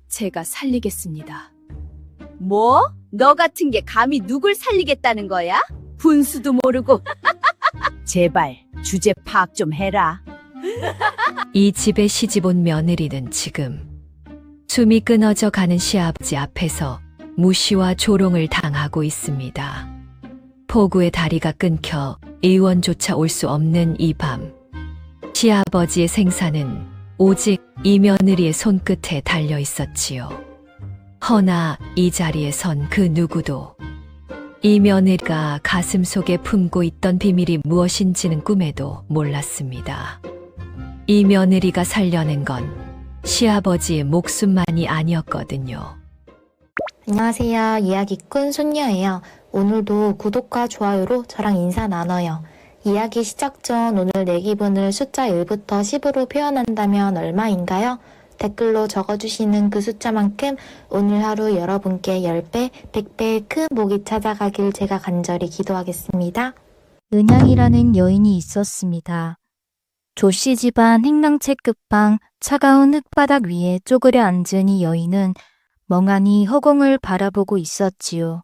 제가 살리겠습니다. 뭐? 너 같은 게 감히 누굴 살리겠다는 거야? 분수도 모르고. 제발 주제 파악 좀 해라. 이 집에 시집온 며느리는 지금 숨이 끊어져 가는 시아버지 앞에서 무시와 조롱을 당하고 있습니다. 포구의 다리가 끊겨 의원조차 올 수 없는 이 밤, 시아버지의 생사는 오직 이 며느리의 손끝에 달려 있었지요. 허나 이 자리에 선 그 누구도 이 며느리가 가슴 속에 품고 있던 비밀이 무엇인지는 꿈에도 몰랐습니다. 이 며느리가 살려낸 건 시아버지의 목숨만이 아니었거든요. 안녕하세요. 이야기꾼 손녀예요. 오늘도 구독과 좋아요로 저랑 인사 나눠요. 이야기 시작 전 오늘 내 기분을 숫자 1부터 10으로 표현한다면 얼마인가요? 댓글로 적어주시는 그 숫자만큼 오늘 하루 여러분께 10배, 100배의 큰 복이 찾아가길 제가 간절히 기도하겠습니다. 은양이라는 여인이 있었습니다. 조씨 집안 행랑채 끝방 차가운 흙바닥 위에 쪼그려 앉은 이 여인은 멍하니 허공을 바라보고 있었지요.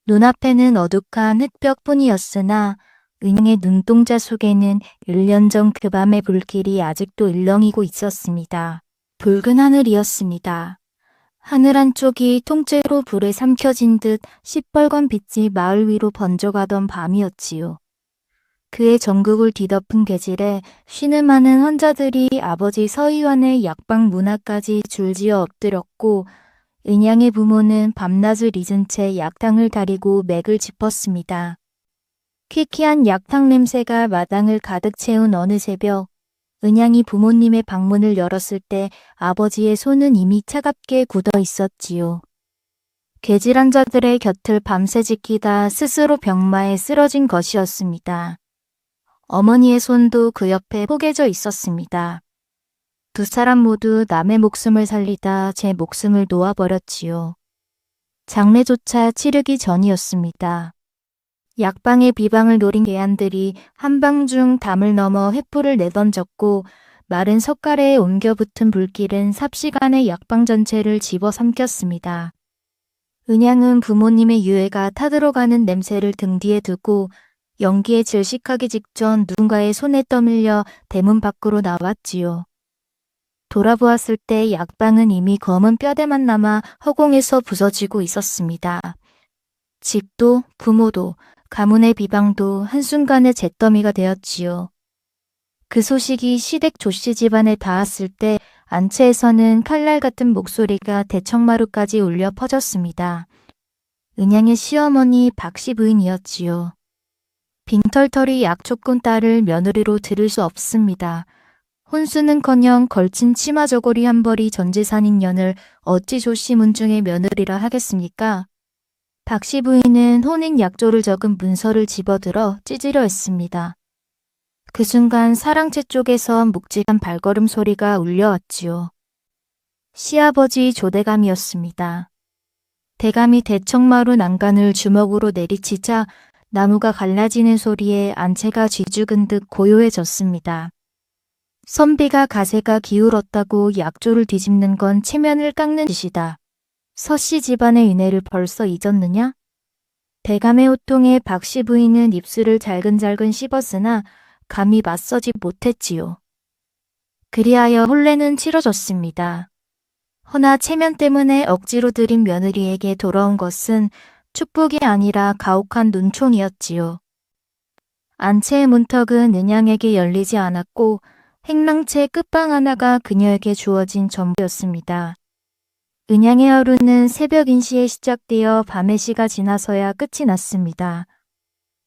눈앞에는 어둑한 흙벽뿐이었으나 은양의 눈동자 속에는 1년 전 그 밤의 불길이 아직도 일렁이고 있었습니다. 붉은 하늘이었습니다. 하늘 한쪽이 통째로 불에 삼켜진 듯 시뻘건 빛이 마을 위로 번져가던 밤이었지요. 그의 전국을 뒤덮은 괴질에 신음하는 환자들이 아버지 서의원의 약방 문 앞까지 줄지어 엎드렸고 은양의 부모는 밤낮을 잊은 채 약탕을 다리고 맥을 짚었습니다. 퀴퀴한 약탕 냄새가 마당을 가득 채운 어느 새벽, 은양이 부모님의 방문을 열었을 때 아버지의 손은 이미 차갑게 굳어 있었지요. 괴질 환자들의 곁을 밤새 지키다 스스로 병마에 쓰러진 것이었습니다. 어머니의 손도 그 옆에 포개져 있었습니다. 두 사람 모두 남의 목숨을 살리다 제 목숨을 놓아버렸지요. 장례조차 치르기 전이었습니다. 약방의 비방을 노린 괴한들이 한방중 담을 넘어 횃불을 내던졌고 마른 석가래에 옮겨 붙은 불길은 삽시간에 약방 전체를 집어삼켰습니다. 은양은 부모님의 유해가 타들어가는 냄새를 등 뒤에 두고 연기에 질식하기 직전 누군가의 손에 떠밀려 대문 밖으로 나왔지요. 돌아보았을 때 약방은 이미 검은 뼈대만 남아 허공에서 부서지고 있었습니다. 집도 부모도 가문의 비방도 한순간에 잿더미가 되었지요. 그 소식이 시댁 조씨 집안에 닿았을 때 안채에서는 칼날 같은 목소리가 대청마루까지 울려 퍼졌습니다. 은양의 시어머니 박씨 부인이었지요. 빙털털이 약초꾼 딸을 며느리로 들을 수 없습니다. 혼수는커녕 걸친 치마 저고리 한 벌이 전재산인 년을 어찌 조씨 문중의 며느리라 하겠습니까? 박씨 부인은 혼인 약조를 적은 문서를 집어들어 찢으려 했습니다. 그 순간 사랑채 쪽에서 묵직한 발걸음 소리가 울려왔지요. 시아버지 조대감이었습니다. 대감이 대청마루 난간을 주먹으로 내리치자 나무가 갈라지는 소리에 안채가 쥐죽은 듯 고요해졌습니다. 선비가 가세가 기울었다고 약조를 뒤집는 건 체면을 깎는 짓이다. 서씨 집안의 은혜를 벌써 잊었느냐? 대감의 호통에 박씨 부인은 입술을 잘근잘근 씹었으나 감히 맞서지 못했지요. 그리하여 혼례는 치러졌습니다. 허나 체면 때문에 억지로 들인 며느리에게 돌아온 것은 축복이 아니라 가혹한 눈총이었지요. 안채의 문턱은 은양에게 열리지 않았고 행랑채 끝방 하나가 그녀에게 주어진 전부였습니다. 은양의 하루는 새벽 인시에 시작되어 밤의 시가 지나서야 끝이 났습니다.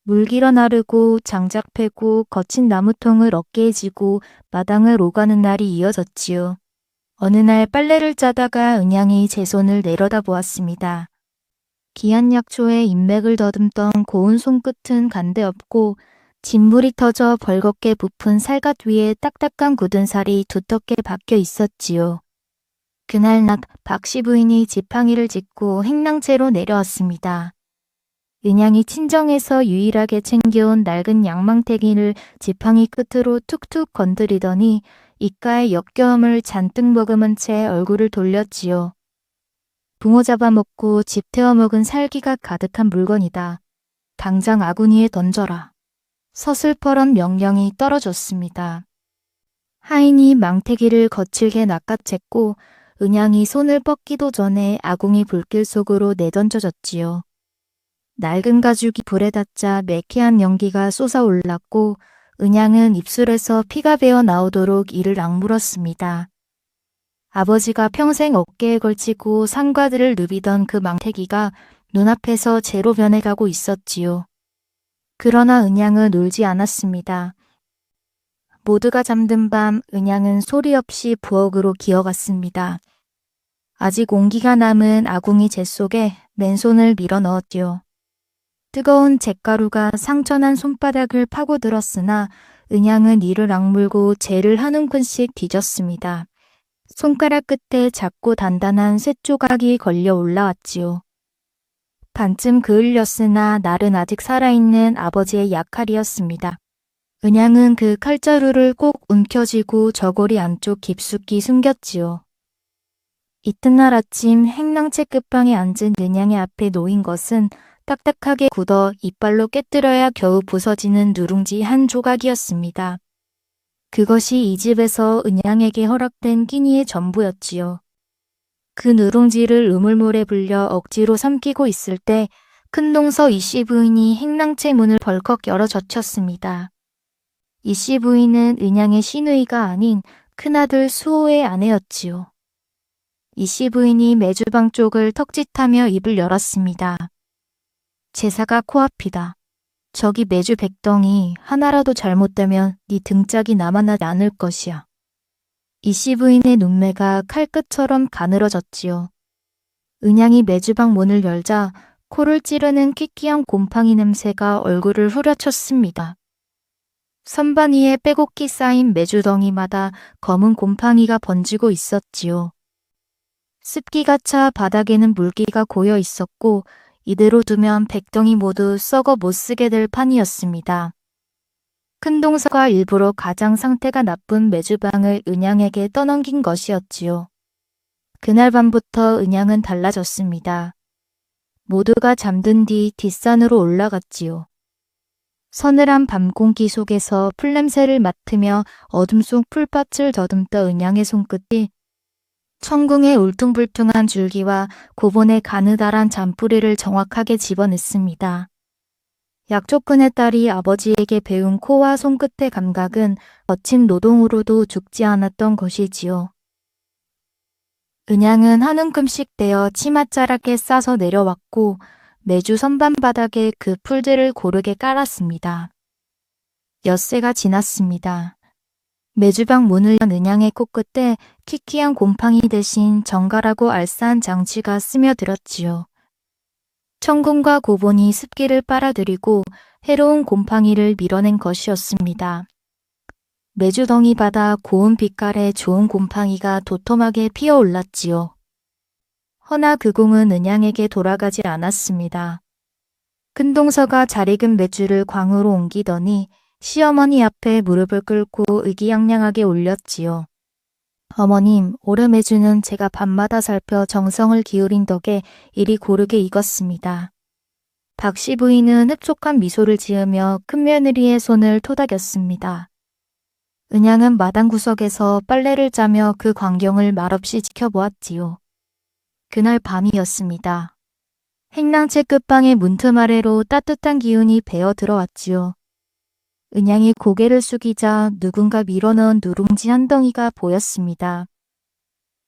물길어 나르고 장작 패고 거친 나무통을 어깨에 지고 마당을 오가는 날이 이어졌지요. 어느 날 빨래를 짜다가 은양이 제 손을 내려다보았습니다. 기한 약초에 인맥을 더듬던 고운 손끝은 간데없고 진물이 터져 벌겋게 부푼 살갗 위에 딱딱한 굳은 살이 두텁게 박혀 있었지요. 그날 낮 박씨 부인이 지팡이를 짚고 행랑채로 내려왔습니다. 은양이 친정에서 유일하게 챙겨온 낡은 양망태기를 지팡이 끝으로 툭툭 건드리더니 입가에 역겨움을 잔뜩 머금은 채 얼굴을 돌렸지요. 붕어 잡아먹고 집 태워먹은 살기가 가득한 물건이다. 당장 아궁이에 던져라. 서슬퍼런 명령이 떨어졌습니다. 하인이 망태기를 거칠게 낚아챘고 은양이 손을 뻗기도 전에 아궁이 불길 속으로 내던져졌지요. 낡은 가죽이 불에 닿자 매캐한 연기가 솟아올랐고 은양은 입술에서 피가 배어 나오도록 이를 악물었습니다. 아버지가 평생 어깨에 걸치고 상과들을 누비던 그 망태기가 눈앞에서 재로 변해가고 있었지요. 그러나 은양은 울지 않았습니다. 모두가 잠든 밤 은양은 소리 없이 부엌으로 기어갔습니다. 아직 온기가 남은 아궁이 재 속에 맨손을 밀어 넣었지요. 뜨거운 잿가루가 상처난 손바닥을 파고들었으나 은양은 이를 악물고 재를 한 움큼씩 뒤졌습니다. 손가락 끝에 작고 단단한 쇳조각이 걸려 올라왔지요. 반쯤 그을렸으나 날은 아직 살아있는 아버지의 약칼이었습니다. 은양은 그 칼자루를 꼭 움켜쥐고 저고리 안쪽 깊숙이 숨겼지요. 이튿날 아침 행랑채 끝방에 앉은 은양의 앞에 놓인 것은 딱딱하게 굳어 이빨로 깨뜨려야 겨우 부서지는 누룽지 한 조각이었습니다. 그것이 이 집에서 은양에게 허락된 끼니의 전부였지요. 그 누룽지를 우물물에 불려 억지로 삼키고 있을 때 큰동서 이씨 부인이 행랑채 문을 벌컥 열어 젖혔습니다. 이씨 부인은 은양의 시누이가 아닌 큰아들 수호의 아내였지요. 이씨 부인이 메주방 쪽을 턱짓하며 입을 열었습니다. 제사가 코앞이다. 저기 메주 백덩이 하나라도 잘못되면 네 등짝이 남아나지 않을 것이야. 이씨 부인의 눈매가 칼끝처럼 가늘어졌지요. 은양이 메주방 문을 열자 코를 찌르는 퀴퀴한 곰팡이 냄새가 얼굴을 후려쳤습니다. 선반 위에 빼곡히 쌓인 메주덩이마다 검은 곰팡이가 번지고 있었지요. 습기가 차 바닥에는 물기가 고여 있었고 이대로 두면 백덩이 모두 썩어 못쓰게 될 판이었습니다. 큰동서가 일부러 가장 상태가 나쁜 메주방을 은양에게 떠넘긴 것이었지요. 그날 밤부터 은양은 달라졌습니다. 모두가 잠든 뒤 뒷산으로 올라갔지요. 서늘한 밤 공기 속에서 풀냄새를 맡으며 어둠 속 풀밭을 더듬다 은양의 손끝이 천궁의 울퉁불퉁한 줄기와 고본의 가느다란 잔뿌리를 정확하게 집어냈습니다. 약초꾼의 딸이 아버지에게 배운 코와 손끝의 감각은 거친 노동으로도 죽지 않았던 것이지요. 은양은 한 움큼씩 떼어 치맛자락에 싸서 내려왔고 매주 선반 바닥에 그 풀들을 고르게 깔았습니다. 엿새가 지났습니다. 메주방 문을 연 은양의 코끝에 퀴퀴한 곰팡이 대신 정갈하고 알싸한 장치가 스며들었지요. 천궁과 고본이 습기를 빨아들이고 해로운 곰팡이를 밀어낸 것이었습니다. 메주덩이 바다 고운 빛깔의 좋은 곰팡이가 도톰하게 피어올랐지요. 허나 그 공은 은양에게 돌아가지 않았습니다. 큰동서가 잘 익은 메주를 광으로 옮기더니 시어머니 앞에 무릎을 꿇고 의기양양하게 올렸지요. 어머님, 올해 메주는 제가 밤마다 살펴 정성을 기울인 덕에 이리 고르게 익었습니다. 박씨 부인은 흡족한 미소를 지으며 큰며느리의 손을 토닥였습니다. 은양은 마당 구석에서 빨래를 짜며 그 광경을 말없이 지켜보았지요. 그날 밤이었습니다. 행랑채 끝방의 문틈 아래로 따뜻한 기운이 배어 들어왔지요. 은양이 고개를 숙이자 누군가 밀어넣은 누룽지 한 덩이가 보였습니다.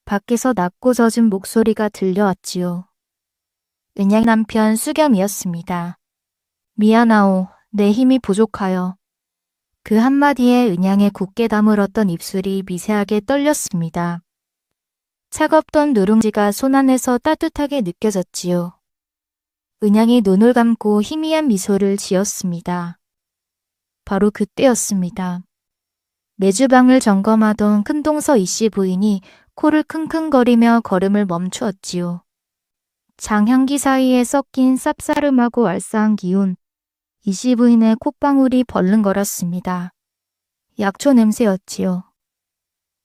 밖에서 낮고 젖은 목소리가 들려왔지요. 은양 남편 수겸이었습니다. 미안하오, 내 힘이 부족하여. 그 한마디에 은양의 굳게 다물었던 입술이 미세하게 떨렸습니다. 차갑던 누룽지가 손 안에서 따뜻하게 느껴졌지요. 은양이 눈을 감고 희미한 미소를 지었습니다. 바로 그때였습니다. 메주방을 점검하던 큰동서 이씨 부인이 코를 킁킁거리며 걸음을 멈추었지요. 장향기 사이에 섞인 쌉싸름하고 알싸한 기운, 이씨 부인의 콧방울이 벌렁거렸습니다. 약초 냄새였지요.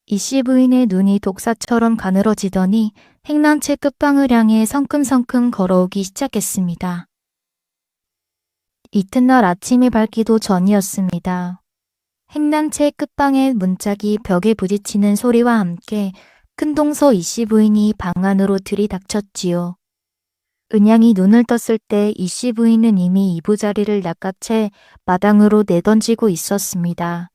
이씨 부인의 눈이 독사처럼 가늘어지더니 행랑채 끝방을 향해 성큼성큼 걸어오기 시작했습니다. 이튿날 아침이 밝기도 전이었습니다. 행랑채 끝방의 문짝이 벽에 부딪히는 소리와 함께 큰동서 이씨 부인이 방 안으로 들이닥쳤지요. 은양이 눈을 떴을 때 이씨 부인은 이미 이부자리를 낚아채 마당으로 내던지고 있었습니다.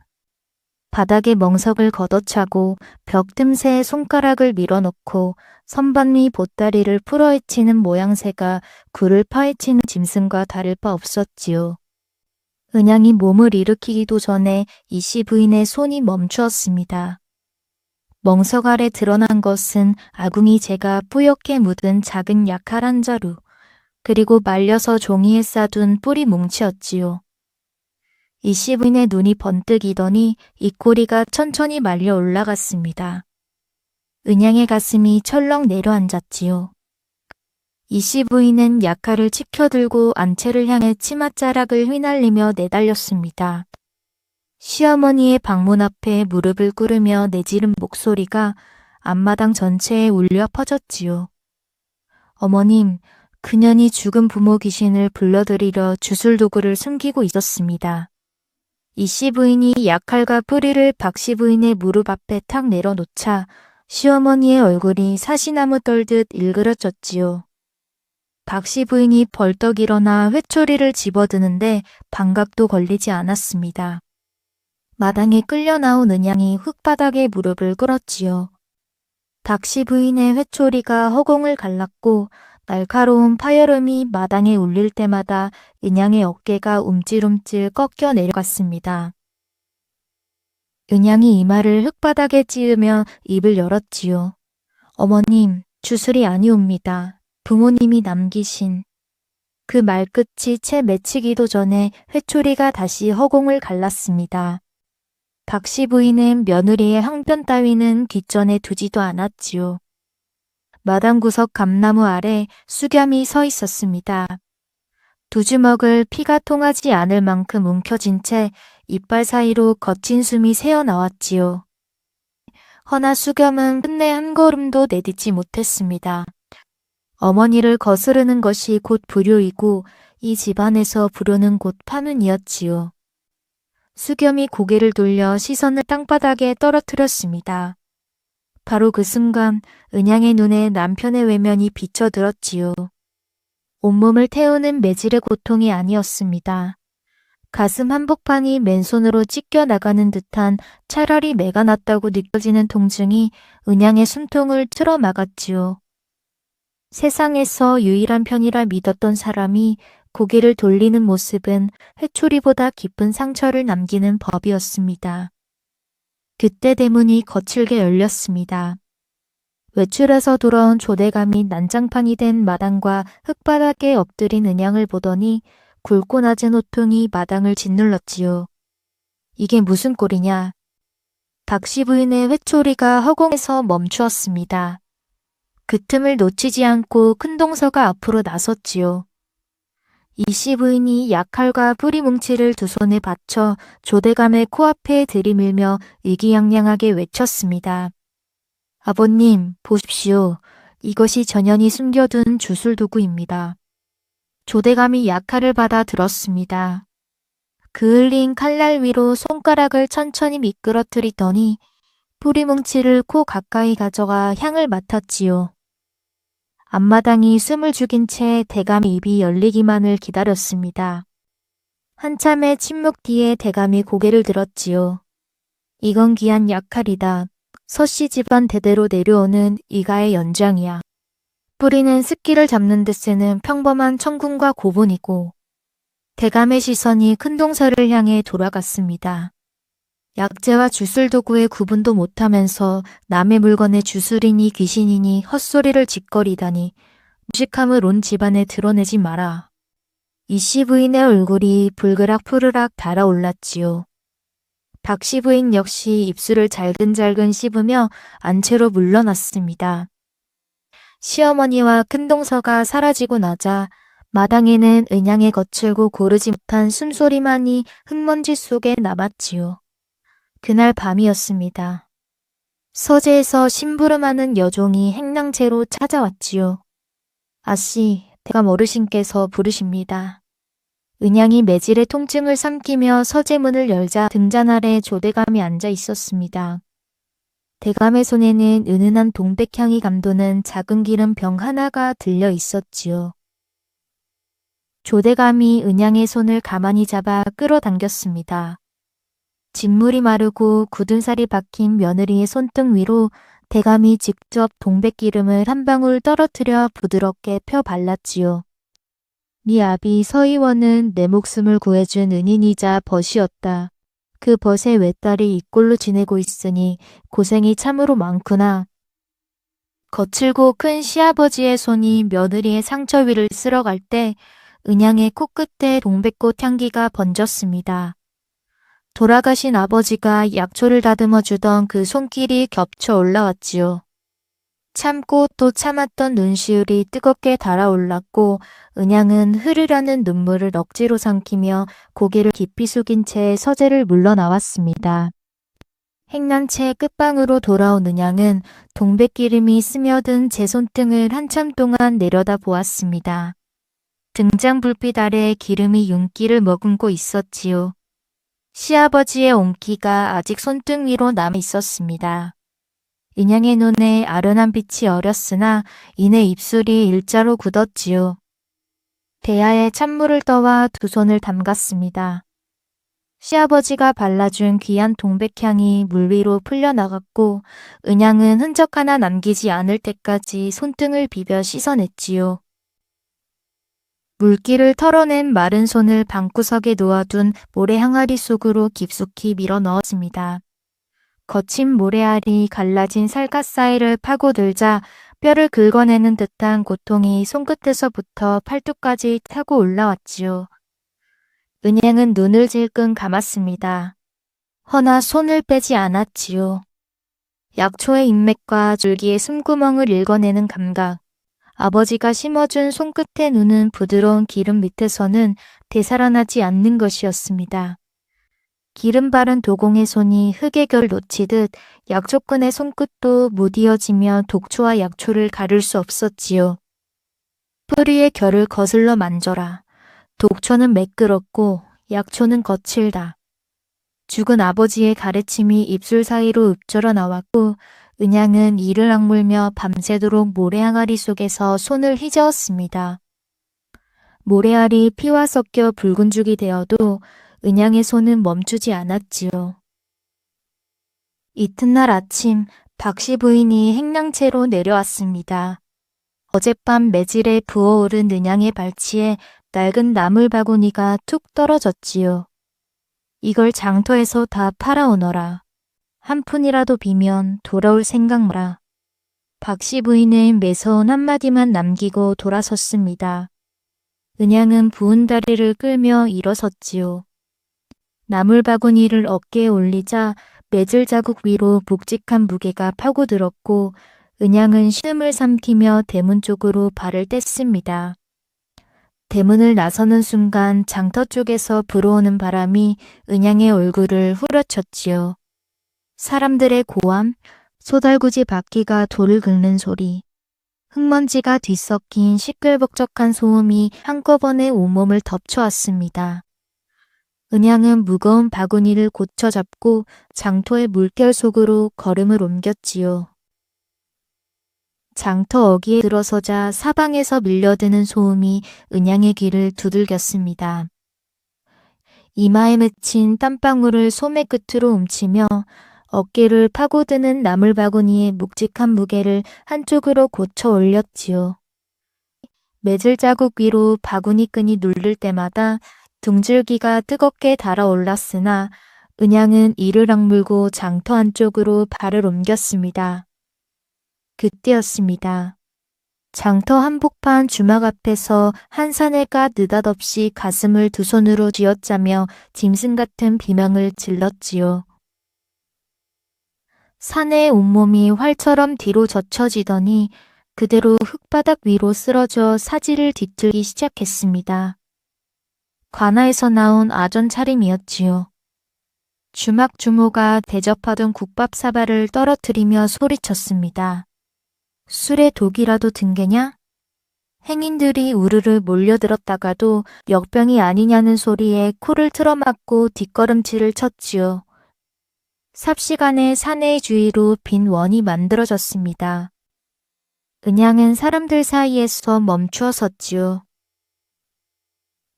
바닥에 멍석을 걷어차고 벽 틈새에 손가락을 밀어넣고 선반 위 보따리를 풀어헤치는 모양새가 굴을 파헤치는 짐승과 다를 바 없었지요. 은양이 몸을 일으키기도 전에 이씨 부인의 손이 멈추었습니다. 멍석 아래 드러난 것은 아궁이 재가 뿌옇게 묻은 작은 약칼 한 자루, 그리고 말려서 종이에 싸둔 뿌리 뭉치였지요. 이씨 부인의 눈이 번뜩이더니 입꼬리가 천천히 말려 올라갔습니다. 은양의 가슴이 철렁 내려앉았지요. 이씨 부인은 약칼을 치켜들고 안채를 향해 치맛자락을 휘날리며 내달렸습니다. 시어머니의 방문 앞에 무릎을 꿇으며 내지른 목소리가 앞마당 전체에 울려 퍼졌지요. 어머님, 그년이 죽은 부모 귀신을 불러들이려 주술도구를 숨기고 있었습니다. 이씨 부인이 약칼과 뿌리를 박씨 부인의 무릎 앞에 탁 내려놓자 시어머니의 얼굴이 사시나무 떨듯 일그러졌지요. 박씨 부인이 벌떡 일어나 회초리를 집어드는데 반각도 걸리지 않았습니다. 마당에 끌려 나온 은양이 흙바닥에 무릎을 꿇었지요. 박씨 부인의 회초리가 허공을 갈랐고 날카로운 파열음이 마당에 울릴 때마다 은양의 어깨가 움찔움찔 꺾여 내려갔습니다. 은양이 이마를 흙바닥에 찌으며 입을 열었지요. 어머님, 주술이 아니옵니다. 부모님이 남기신. 그 말끝이 채 맺히기도 전에 회초리가 다시 허공을 갈랐습니다. 박씨 부인은 며느리의 항변 따위는 뒷전에 두지도 않았지요. 마당 구석 감나무 아래 수겸이 서 있었습니다. 두 주먹을 피가 통하지 않을 만큼 움켜쥔 채 이빨 사이로 거친 숨이 새어나왔지요. 허나 수겸은 끝내 한 걸음도 내딛지 못했습니다. 어머니를 거스르는 것이 곧 불효이고 이 집안에서 불효는 곧 파문이었지요. 수겸이 고개를 돌려 시선을 땅바닥에 떨어뜨렸습니다. 바로 그 순간 은양의 눈에 남편의 외면이 비쳐들었지요. 온몸을 태우는 매질의 고통이 아니었습니다. 가슴 한복판이 맨손으로 찢겨 나가는 듯한 차라리 매가 났다고 느껴지는 통증이 은양의 숨통을 틀어막았지요. 세상에서 유일한 편이라 믿었던 사람이 고개를 돌리는 모습은 회초리보다 깊은 상처를 남기는 법이었습니다. 그때 대문이 거칠게 열렸습니다. 외출해서 돌아온 조대감이 난장판이 된 마당과 흙바닥에 엎드린 은양을 보더니 굵고 낮은 호통이 마당을 짓눌렀지요. 이게 무슨 꼴이냐. 박씨 부인의 회초리가 허공에서 멈추었습니다. 그 틈을 놓치지 않고 큰동서가 앞으로 나섰지요. 이씨 부인이 약칼과 뿌리 뭉치를 두 손에 받쳐 조대감의 코앞에 들이밀며 의기양양하게 외쳤습니다. 아버님, 보십시오. 이것이 전연이 숨겨둔 주술도구입니다. 조대감이 약칼을 받아 들었습니다. 그을린 칼날 위로 손가락을 천천히 미끄러뜨리더니 뿌리 뭉치를 코 가까이 가져가 향을 맡았지요. 앞마당이 숨을 죽인 채 대감의 입이 열리기만을 기다렸습니다. 한참의 침묵 뒤에 대감이 고개를 들었지요. 이건 귀한 약칼이다. 서씨 집안 대대로 내려오는 이가의 연장이야. 뿌리는 습기를 잡는 데 쓰는 평범한 청군과 고분이고 대감의 시선이 큰동서를 향해 돌아갔습니다. 약재와 주술도구의 구분도 못하면서 남의 물건에 주술이니 귀신이니 헛소리를 짓거리다니 무식함을 온 집안에 드러내지 마라. 이씨 부인의 얼굴이 불그락 푸르락 달아올랐지요. 박씨 부인 역시 입술을 잘근잘근 씹으며 안채로 물러났습니다. 시어머니와 큰동서가 사라지고 나자 마당에는 은양의 거칠고 고르지 못한 숨소리만이 흙먼지 속에 남았지요. 그날 밤이었습니다. 서재에서 심부름하는 여종이 행랑채로 찾아왔지요. 아씨, 대감 어르신께서 부르십니다. 은양이 매질의 통증을 삼키며 서재문을 열자 등잔 아래 조대감이 앉아 있었습니다. 대감의 손에는 은은한 동백향이 감도는 작은 기름병 하나가 들려 있었지요. 조대감이 은양의 손을 가만히 잡아 끌어당겼습니다. 진물이 마르고 굳은 살이 박힌 며느리의 손등 위로 대감이 직접 동백기름을 한 방울 떨어뜨려 부드럽게 펴 발랐지요. 네 아비 서의원은 내 목숨을 구해준 은인이자 벗이었다. 그 벗의 외딸이 이 꼴로 지내고 있으니 고생이 참으로 많구나. 거칠고 큰 시아버지의 손이 며느리의 상처 위를 쓸어갈 때 은양의 코끝에 동백꽃 향기가 번졌습니다. 돌아가신 아버지가 약초를 다듬어 주던 그 손길이 겹쳐 올라왔지요. 참고 또 참았던 눈시울이 뜨겁게 달아올랐고 은양은 흐르려는 눈물을 억지로 삼키며 고개를 깊이 숙인 채 서재를 물러나왔습니다. 행난채 끝방으로 돌아온 은양은 동백기름이 스며든 제 손등을 한참 동안 내려다 보았습니다. 등장 불빛 아래 기름이 윤기를 머금고 있었지요. 시아버지의 온기가 아직 손등 위로 남아 있었습니다. 은양의 눈에 아련한 빛이 어렸으나 이내 입술이 일자로 굳었지요. 대야에 찬물을 떠와 두 손을 담갔습니다. 시아버지가 발라준 귀한 동백향이 물 위로 풀려나갔고 은양은 흔적 하나 남기지 않을 때까지 손등을 비벼 씻어냈지요. 물기를 털어낸 마른 손을 방구석에 놓아둔 모래 항아리 속으로 깊숙이 밀어 넣었습니다. 거친 모래알이 갈라진 살갗 사이를 파고들자 뼈를 긁어내는 듯한 고통이 손끝에서부터 팔뚝까지 타고 올라왔지요. 은양은 눈을 질끈 감았습니다. 허나 손을 빼지 않았지요. 약초의 인맥과 줄기의 숨구멍을 읽어내는 감각. 아버지가 심어준 손끝의 눈은 부드러운 기름 밑에서는 되살아나지 않는 것이었습니다. 기름 바른 도공의 손이 흙의 결 놓치듯 약초끈의 손끝도 무디어지며 독초와 약초를 가릴 수 없었지요. 뿌리의 결을 거슬러 만져라. 독초는 매끄럽고 약초는 거칠다. 죽은 아버지의 가래침이 입술 사이로 읊조려 나왔고 은양은 이를 악물며 밤새도록 모래항아리 속에서 손을 휘저었습니다. 모래알이 피와 섞여 붉은 죽이 되어도 은양의 손은 멈추지 않았지요. 이튿날 아침 박씨 부인이 행랑채로 내려왔습니다. 어젯밤 매질에 부어오른 은양의 발치에 낡은 나물 바구니가 툭 떨어졌지요. 이걸 장터에서 다 팔아오너라. 한 푼이라도 비면 돌아올 생각 마라. 박씨 부인은 매서운 한마디만 남기고 돌아섰습니다. 은양은 부은 다리를 끌며 일어섰지요. 나물 바구니를 어깨에 올리자 매질 자국 위로 묵직한 무게가 파고들었고 은양은 신음을 삼키며 대문 쪽으로 발을 뗐습니다. 대문을 나서는 순간 장터 쪽에서 불어오는 바람이 은양의 얼굴을 후려쳤지요. 사람들의 고함, 소달구지 바퀴가 돌을 긁는 소리, 흙먼지가 뒤섞인 시끌벅적한 소음이 한꺼번에 온몸을 덮쳐왔습니다. 은양은 무거운 바구니를 고쳐 잡고 장터의 물결 속으로 걸음을 옮겼지요. 장터 어귀에 들어서자 사방에서 밀려드는 소음이 은양의 귀를 두들겼습니다. 이마에 맺힌 땀방울을 소매 끝으로 훔치며 어깨를 파고드는 나물 바구니의 묵직한 무게를 한쪽으로 고쳐 올렸지요. 매질 자국 위로 바구니 끈이 눌릴 때마다 등줄기가 뜨겁게 달아올랐으나 은양은 이를 악물고 장터 안쪽으로 발을 옮겼습니다. 그때였습니다. 장터 한복판 주막 앞에서 한사내가 느닷없이 가슴을 두 손으로 쥐어짜며 짐승 같은 비명을 질렀지요. 사내의 온몸이 활처럼 뒤로 젖혀지더니 그대로 흙바닥 위로 쓰러져 사지를 뒤틀기 시작했습니다. 관아에서 나온 아전 차림이었지요. 주막 주모가 대접하던 국밥 사발을 떨어뜨리며 소리쳤습니다. 술에 독이라도 든 게냐? 행인들이 우르르 몰려들었다가도 역병이 아니냐는 소리에 코를 틀어막고 뒷걸음질을 쳤지요. 삽시간에 사내의 주위로 빈 원이 만들어졌습니다. 은양은 사람들 사이에서 멈추어 섰지요.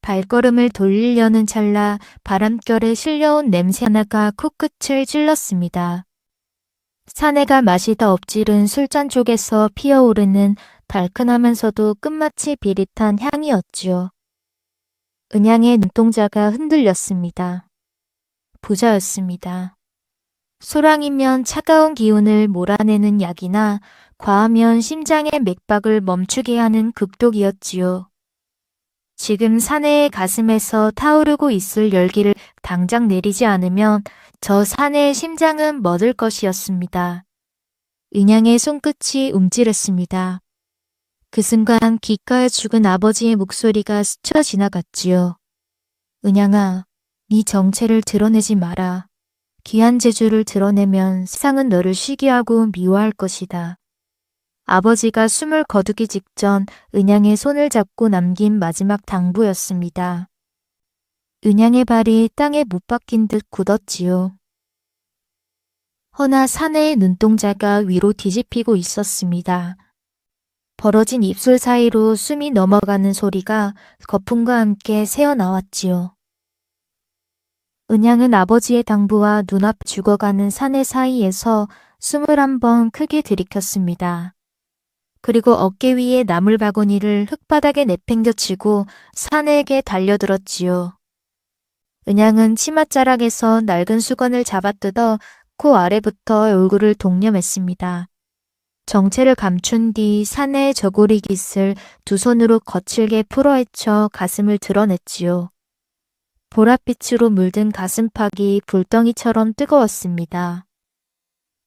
발걸음을 돌리려는 찰나 바람결에 실려온 냄새 하나가 코끝을 찔렀습니다. 사내가 마시다 엎질은 술잔 쪽에서 피어오르는 달큰하면서도 끝마치 비릿한 향이었지요. 은양의 눈동자가 흔들렸습니다. 부자였습니다. 소량이면 차가운 기운을 몰아내는 약이나 과하면 심장의 맥박을 멈추게 하는 극독이었지요. 지금 사내의 가슴에서 타오르고 있을 열기를 당장 내리지 않으면 저 사내의 심장은 멎을 것이었습니다. 은양의 손끝이 움찔했습니다. 그 순간 귓가에 죽은 아버지의 목소리가 스쳐 지나갔지요. 은양아, 네 정체를 드러내지 마라. 귀한 재주를 드러내면 세상은 너를 쉬게 하고 미워할 것이다. 아버지가 숨을 거두기 직전 은양의 손을 잡고 남긴 마지막 당부였습니다. 은양의 발이 땅에 못 박힌 듯 굳었지요. 허나 사내의 눈동자가 위로 뒤집히고 있었습니다. 벌어진 입술 사이로 숨이 넘어가는 소리가 거품과 함께 새어나왔지요. 은양은 아버지의 당부와 눈앞 죽어가는 사내 사이에서 숨을 한번 크게 들이켰습니다. 그리고 어깨 위에 나물 바구니를 흙바닥에 내팽겨치고 사내에게 달려들었지요. 은양은 치맛자락에서 낡은 수건을 잡아뜯어 코 아래부터 얼굴을 동념했습니다. 정체를 감춘 뒤 사내의 저고리 깃을 두 손으로 거칠게 풀어헤쳐 가슴을 드러냈지요. 보랏빛으로 물든 가슴팍이 불덩이처럼 뜨거웠습니다.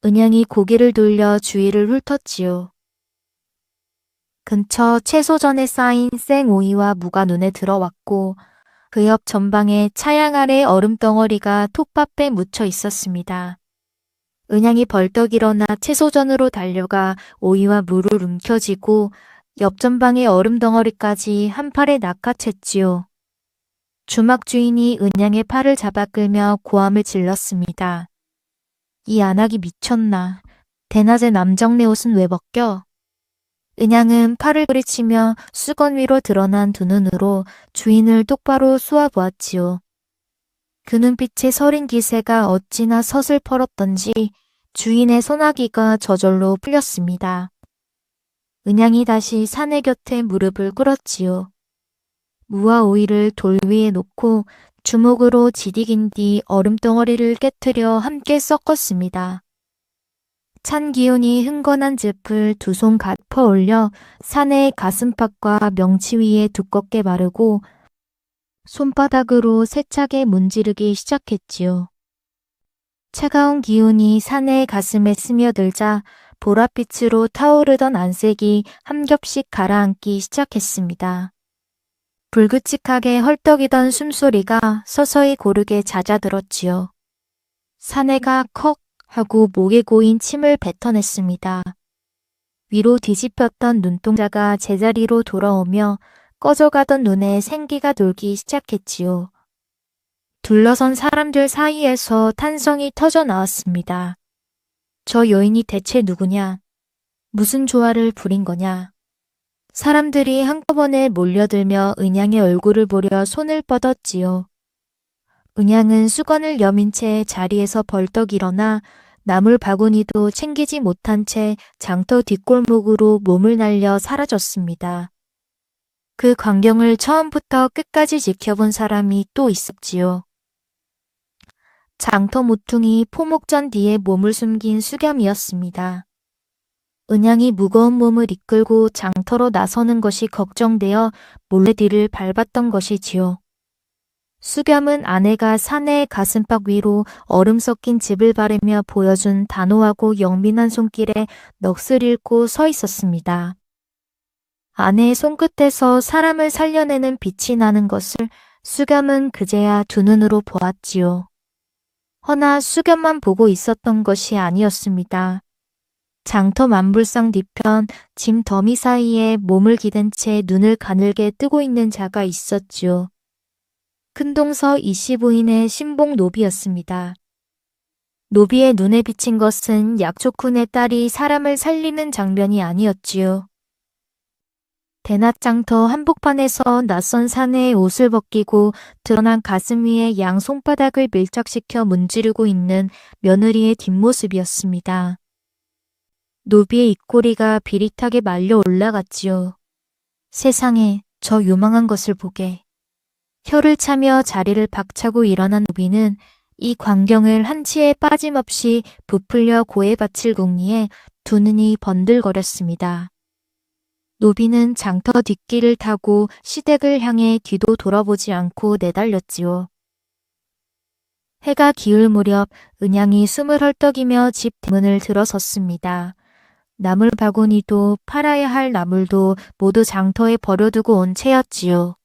은양이 고개를 돌려 주위를 훑었지요. 근처 채소전에 쌓인 생오이와 무가 눈에 들어왔고 그 옆 전방에 차양 아래 얼음덩어리가 톱밥에 묻혀 있었습니다. 은양이 벌떡 일어나 채소전으로 달려가 오이와 무를 움켜쥐고 옆 전방의 얼음덩어리까지 한 팔에 낚아챘지요. 주막 주인이 은양의 팔을 잡아 끌며 고함을 질렀습니다. 이 안하기 미쳤나. 대낮에 남정네 옷은 왜 벗겨? 은양은 팔을 부리치며 수건 위로 드러난 두 눈으로 주인을 똑바로 쏘아보았지요. 그 눈빛의 서린 기세가 어찌나 서슬퍼렇던지 주인의 소나기가 저절로 풀렸습니다. 은양이 다시 사내 곁에 무릎을 꿇었지요. 무와 오이를 돌 위에 놓고 주먹으로 지디긴 뒤 얼음덩어리를 깨트려 함께 섞었습니다. 찬 기운이 흥건한 즙을 두 손 가퍼 올려 사내의 가슴팍과 명치 위에 두껍게 바르고 손바닥으로 세차게 문지르기 시작했지요. 차가운 기운이 사내의 가슴에 스며들자 보랏빛으로 타오르던 안색이 한 겹씩 가라앉기 시작했습니다. 불규칙하게 헐떡이던 숨소리가 서서히 고르게 잦아들었지요. 사내가 컥 하고 목에 고인 침을 뱉어냈습니다. 위로 뒤집혔던 눈동자가 제자리로 돌아오며 꺼져가던 눈에 생기가 돌기 시작했지요. 둘러선 사람들 사이에서 탄성이 터져 나왔습니다. 저 여인이 대체 누구냐? 무슨 조화를 부린 거냐? 사람들이 한꺼번에 몰려들며 은양의 얼굴을 보려 손을 뻗었지요. 은양은 수건을 여민 채 자리에서 벌떡 일어나 나물 바구니도 챙기지 못한 채 장터 뒷골목으로 몸을 날려 사라졌습니다. 그 광경을 처음부터 끝까지 지켜본 사람이 또 있었지요. 장터 모퉁이 포목전 뒤에 몸을 숨긴 수겸이었습니다. 은양이 무거운 몸을 이끌고 장터로 나서는 것이 걱정되어 몰래 뒤를 밟았던 것이지요. 수겸은 아내가 사내의 가슴팍 위로 얼음 섞인 즙을 바르며 보여준 단호하고 영민한 손길에 넋을 잃고 서 있었습니다. 아내의 손끝에서 사람을 살려내는 빛이 나는 것을 수겸은 그제야 두 눈으로 보았지요. 허나 수견만 보고 있었던 것이 아니었습니다. 장터 만불상 뒤편 짐 더미 사이에 몸을 기댄 채 눈을 가늘게 뜨고 있는 자가 있었죠. 큰동서 이씨 부인의 신봉 노비였습니다. 노비의 눈에 비친 것은 약초쿤의 딸이 사람을 살리는 장면이 아니었지요. 대낮장터 한복판에서 낯선 사내의 옷을 벗기고 드러난 가슴 위에 양 손바닥을 밀착시켜 문지르고 있는 며느리의 뒷모습이었습니다. 노비의 입꼬리가 비릿하게 말려 올라갔지요. 세상에 저 요망한 것을 보게. 혀를 차며 자리를 박차고 일어난 노비는 이 광경을 한치의 빠짐없이 부풀려 고에 바칠 궁리에 두 눈이 번들거렸습니다. 노비는 장터 뒷길을 타고 시댁을 향해 뒤도 돌아보지 않고 내달렸지요. 해가 기울 무렵 은양이 숨을 헐떡이며 집 대문을 들어섰습니다. 나물 바구니도 팔아야 할 나물도 모두 장터에 버려두고 온 채였지요.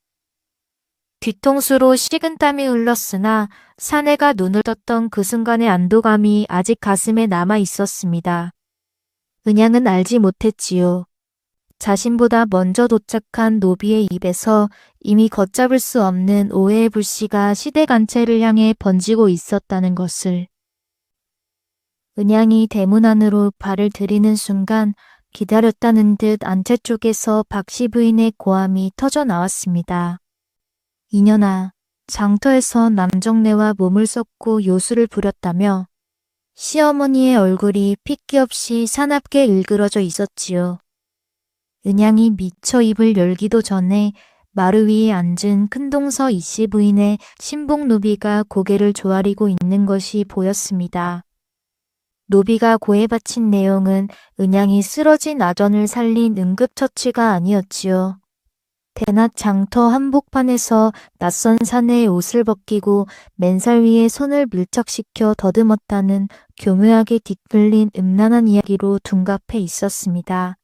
뒤통수로 식은땀이 흘렀으나 사내가 눈을 떴던 그 순간의 안도감이 아직 가슴에 남아 있었습니다. 은양은 알지 못했지요. 자신보다 먼저 도착한 노비의 입에서 이미 걷잡을 수 없는 오해의 불씨가 시댁 안채를 향해 번지고 있었다는 것을. 은양이 대문 안으로 발을 들이는 순간 기다렸다는 듯 안채 쪽에서 박씨 부인의 고함이 터져 나왔습니다. 이년아, 장터에서 남정네와 몸을 썩고 요술을 부렸다며 시어머니의 얼굴이 핏기 없이 사납게 일그러져 있었지요. 은양이 미처 입을 열기도 전에 마루 위에 앉은 큰동서 이씨 부인의 신봉 노비가 고개를 조아리고 있는 것이 보였습니다. 노비가 고에 바친 내용은 은양이 쓰러진 아전을 살린 응급처치가 아니었지요. 대낮 장터 한복판에서 낯선 사내의 옷을 벗기고 맨살 위에 손을 밀착시켜 더듬었다는 교묘하게 뒤틀린 음란한 이야기로 둔갑해 있었습니다.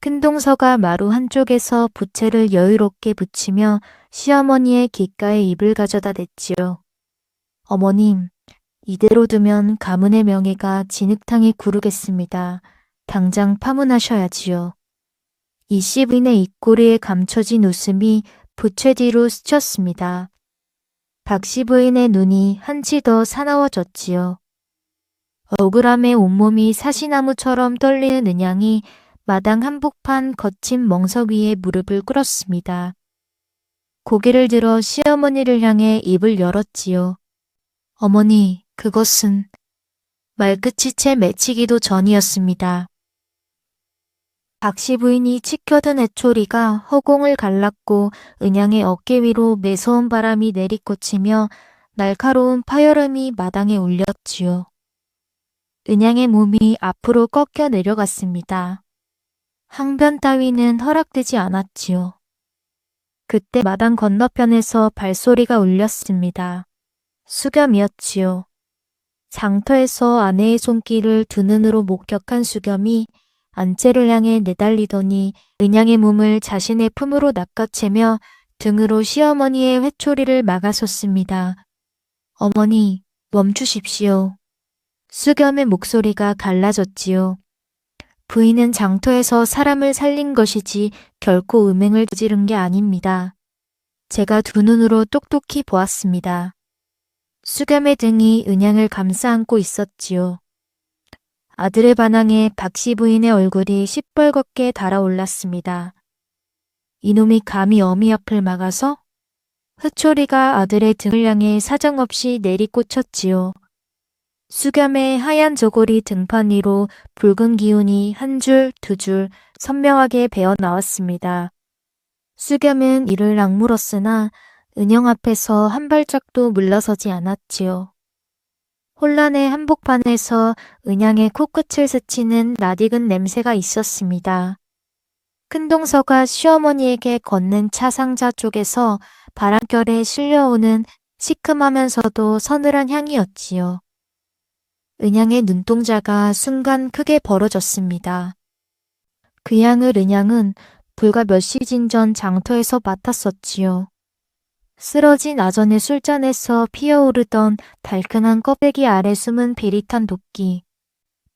큰동서가 마루 한쪽에서 부채를 여유롭게 붙이며 시어머니의 귓가에 입을 가져다 댔지요. 어머님, 이대로 두면 가문의 명예가 진흙탕에 구르겠습니다. 당장 파문하셔야지요. 이씨 부인의 입꼬리에 감춰진 웃음이 부채 뒤로 스쳤습니다. 박씨 부인의 눈이 한치 더 사나워졌지요. 억울함에 온몸이 사시나무처럼 떨리는 은양이 마당 한복판 거친 멍석 위에 무릎을 꿇었습니다. 고개를 들어 시어머니를 향해 입을 열었지요. 어머니, 그것은 말끝이 채 맺히기도 전이었습니다. 박씨 부인이 치켜든 애초리가 허공을 갈랐고 은양의 어깨 위로 매서운 바람이 내리꽂히며 날카로운 파열음이 마당에 울렸지요. 은양의 몸이 앞으로 꺾여 내려갔습니다. 항변 따위는 허락되지 않았지요. 그때 마당 건너편에서 발소리가 울렸습니다. 수겸이었지요. 장터에서 아내의 손길을 두 눈으로 목격한 수겸이 안채를 향해 내달리더니 은양의 몸을 자신의 품으로 낚아채며 등으로 시어머니의 회초리를 막아섰습니다. 어머니, 멈추십시오. 수겸의 목소리가 갈라졌지요. 부인은 장터에서 사람을 살린 것이지 결코 음행을 저지른 게 아닙니다. 제가 두 눈으로 똑똑히 보았습니다. 수겸의 등이 은양을 감싸 안고 있었지요. 아들의 반항에 박씨 부인의 얼굴이 시뻘겋게 달아올랐습니다. 이놈이 감히 어미 앞을 막아서? 회초리가 아들의 등을 향해 사정없이 내리꽂혔지요. 수겸의 하얀 저고리 등판 위로 붉은 기운이 한 줄, 두 줄 선명하게 배어 나왔습니다. 수겸은 이를 악물었으나 은영 앞에서 한 발짝도 물러서지 않았지요. 혼란의 한복판에서 은양의 코끝을 스치는 낯익은 냄새가 있었습니다. 큰동서가 시어머니에게 건넨 차 상자 쪽에서 바람결에 실려오는 시큼하면서도 서늘한 향이었지요. 은양의 눈동자가 순간 크게 벌어졌습니다. 그 향을 은양은 불과 몇 시즌 전 장터에서 맡았었지요. 쓰러진 아전의 술잔에서 피어오르던 달큰한 껍데기 아래 숨은 비릿한 도끼.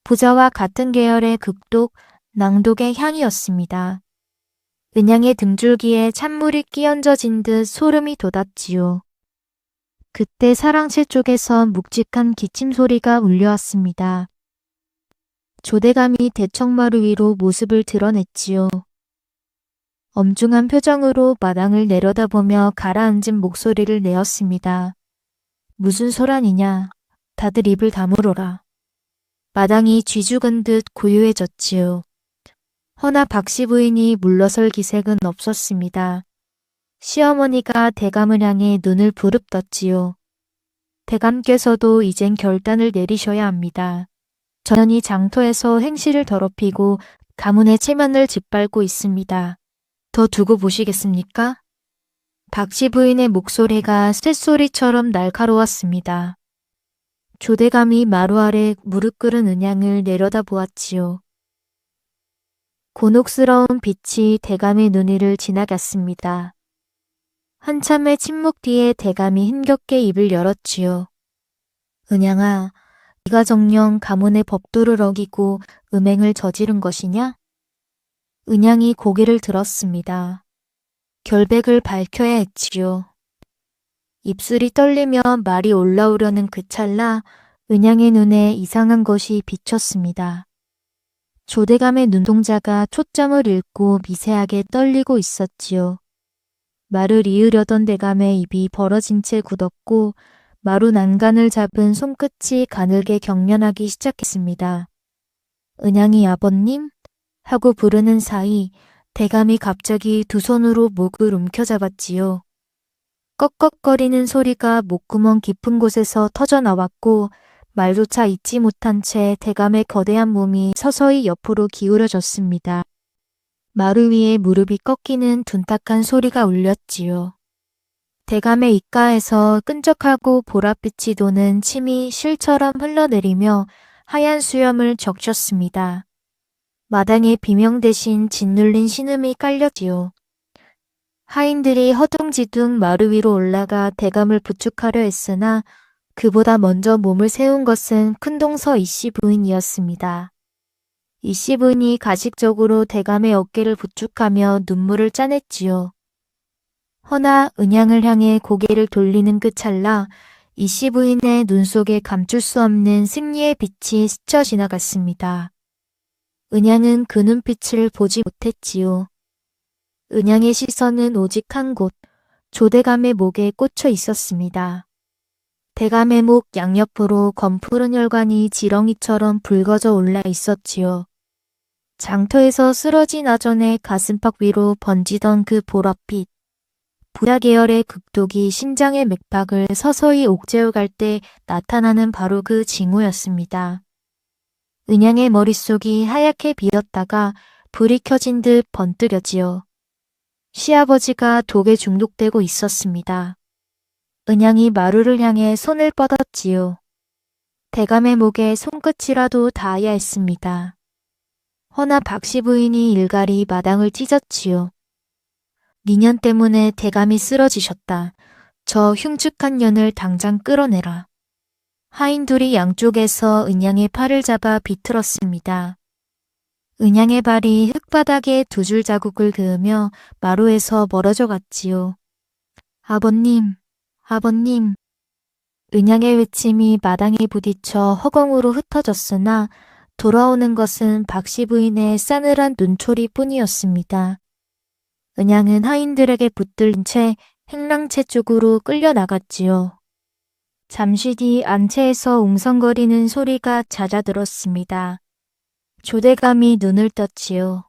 부자와 같은 계열의 극독, 낭독의 향이었습니다. 은양의 등줄기에 찬물이 끼얹어진 듯 소름이 돋았지요. 그때 사랑채 쪽에선 묵직한 기침 소리가 울려왔습니다. 조대감이 대청마루 위로 모습을 드러냈지요. 엄중한 표정으로 마당을 내려다보며 가라앉은 목소리를 내었습니다. 무슨 소란이냐? 다들 입을 다물어라. 마당이 쥐죽은 듯 고요해졌지요. 허나 박씨 부인이 물러설 기색은 없었습니다. 시어머니가 대감을 향해 눈을 부릅떴지요. 대감께서도 이젠 결단을 내리셔야 합니다. 전현이 장터에서 행실을 더럽히고 가문의 체면을 짓밟고 있습니다. 더 두고 보시겠습니까? 박씨 부인의 목소리가 쇳소리처럼 날카로웠습니다. 조대감이 마루 아래 무릎 꿇은 은양을 내려다보았지요. 곤혹스러운 빛이 대감의 눈 위를 지나갔습니다. 한참의 침묵 뒤에 대감이 힘겹게 입을 열었지요. 은양아, 네가 정녕 가문의 법도를 어기고 음행을 저지른 것이냐? 은양이 고개를 들었습니다. 결백을 밝혀야 했지요. 입술이 떨리며 말이 올라오려는 그 찰나 은양의 눈에 이상한 것이 비쳤습니다. 조대감의 눈동자가 초점을 잃고 미세하게 떨리고 있었지요. 말을 이으려던 대감의 입이 벌어진 채 굳었고 마루 난간을 잡은 손끝이 가늘게 경련하기 시작했습니다. 은양이 아버님? 하고 부르는 사이 대감이 갑자기 두 손으로 목을 움켜잡았지요. 꺽꺽거리는 소리가 목구멍 깊은 곳에서 터져나왔고 말조차 잊지 못한 채 대감의 거대한 몸이 서서히 옆으로 기울어졌습니다. 마루 위에 무릎이 꺾이는 둔탁한 소리가 울렸지요. 대감의 입가에서 끈적하고 보랏빛이 도는 침이 실처럼 흘러내리며 하얀 수염을 적셨습니다. 마당에 비명 대신 짓눌린 신음이 깔렸지요. 하인들이 허둥지둥 마루 위로 올라가 대감을 부축하려 했으나 그보다 먼저 몸을 세운 것은 큰동서 이씨 부인이었습니다. 이씨 부인이 가식적으로 대감의 어깨를 부축하며 눈물을 짜냈지요. 허나 은양을 향해 고개를 돌리는 그 찰나 이씨 부인의 눈 속에 감출 수 없는 승리의 빛이 스쳐 지나갔습니다. 은양은 그 눈빛을 보지 못했지요. 은양의 시선은 오직 한 곳, 조대감의 목에 꽂혀 있었습니다. 대감의 목 양옆으로 검푸른 혈관이 지렁이처럼 붉어져 올라 있었지요. 장터에서 쓰러진 아전의 가슴팍 위로 번지던 그 보랏빛, 부야 계열의 극독이 심장의 맥박을 서서히 옥죄어 갈 때 나타나는 바로 그 징후였습니다. 은양의 머릿속이 하얗게 비었다가 불이 켜진 듯 번뜩여지요. 시아버지가 독에 중독되고 있었습니다. 은양이 마루를 향해 손을 뻗었지요. 대감의 목에 손끝이라도 닿아야 했습니다. 허나 박씨 부인이 일갈이 마당을 찢었지요. 니년 때문에 대감이 쓰러지셨다. 저 흉측한 년을 당장 끌어내라. 하인들이 양쪽에서 은양의 팔을 잡아 비틀었습니다. 은양의 발이 흙바닥에 두 줄 자국을 그으며 마루에서 멀어져 갔지요. 아버님, 아버님. 은양의 외침이 마당에 부딪혀 허공으로 흩어졌으나 돌아오는 것은 박씨 부인의 싸늘한 눈초리 뿐이었습니다. 은양은 하인들에게 붙들린 채 행랑채 쪽으로 끌려나갔지요. 잠시 뒤 안채에서 웅성거리는 소리가 잦아들었습니다. 조대감이 눈을 떴지요.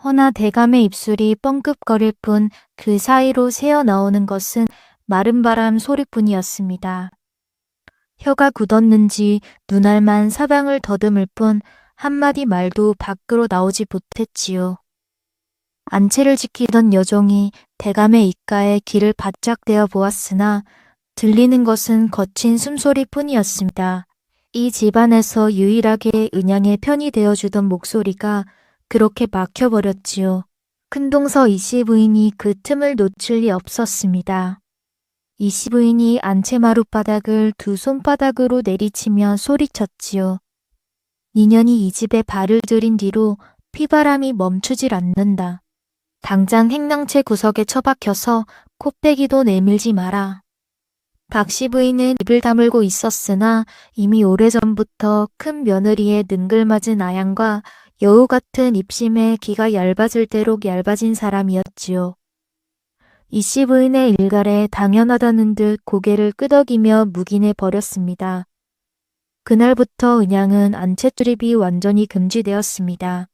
허나 대감의 입술이 뻥긋거릴 뿐 그 사이로 새어나오는 것은 마른 바람 소리뿐이었습니다. 혀가 굳었는지 눈알만 사방을 더듬을 뿐 한마디 말도 밖으로 나오지 못했지요. 안채를 지키던 여종이 대감의 입가에 귀를 바짝 대어 보았으나 들리는 것은 거친 숨소리뿐이었습니다. 이 집안에서 유일하게 은양의 편이 되어주던 목소리가 그렇게 막혀버렸지요. 큰동서 이씨 부인이 그 틈을 놓칠 리 없었습니다. 이씨 부인이 안채 마룻바닥을 두 손바닥으로 내리치며 소리쳤지요. 인연이 이 집에 발을 들인 뒤로 피바람이 멈추질 않는다. 당장 행랑채 구석에 처박혀서 코빼기도 내밀지 마라. 박씨 부인은 입을 다물고 있었으나 이미 오래전부터 큰 며느리의 능글맞은 아양과 여우 같은 입심에 귀가 얇아질 대로 얇아진 사람이었지요. 이씨 부인의 일갈에 당연하다는 듯 고개를 끄덕이며 묵인해 버렸습니다. 그날부터 은양은 안채출입이 완전히 금지되었습니다.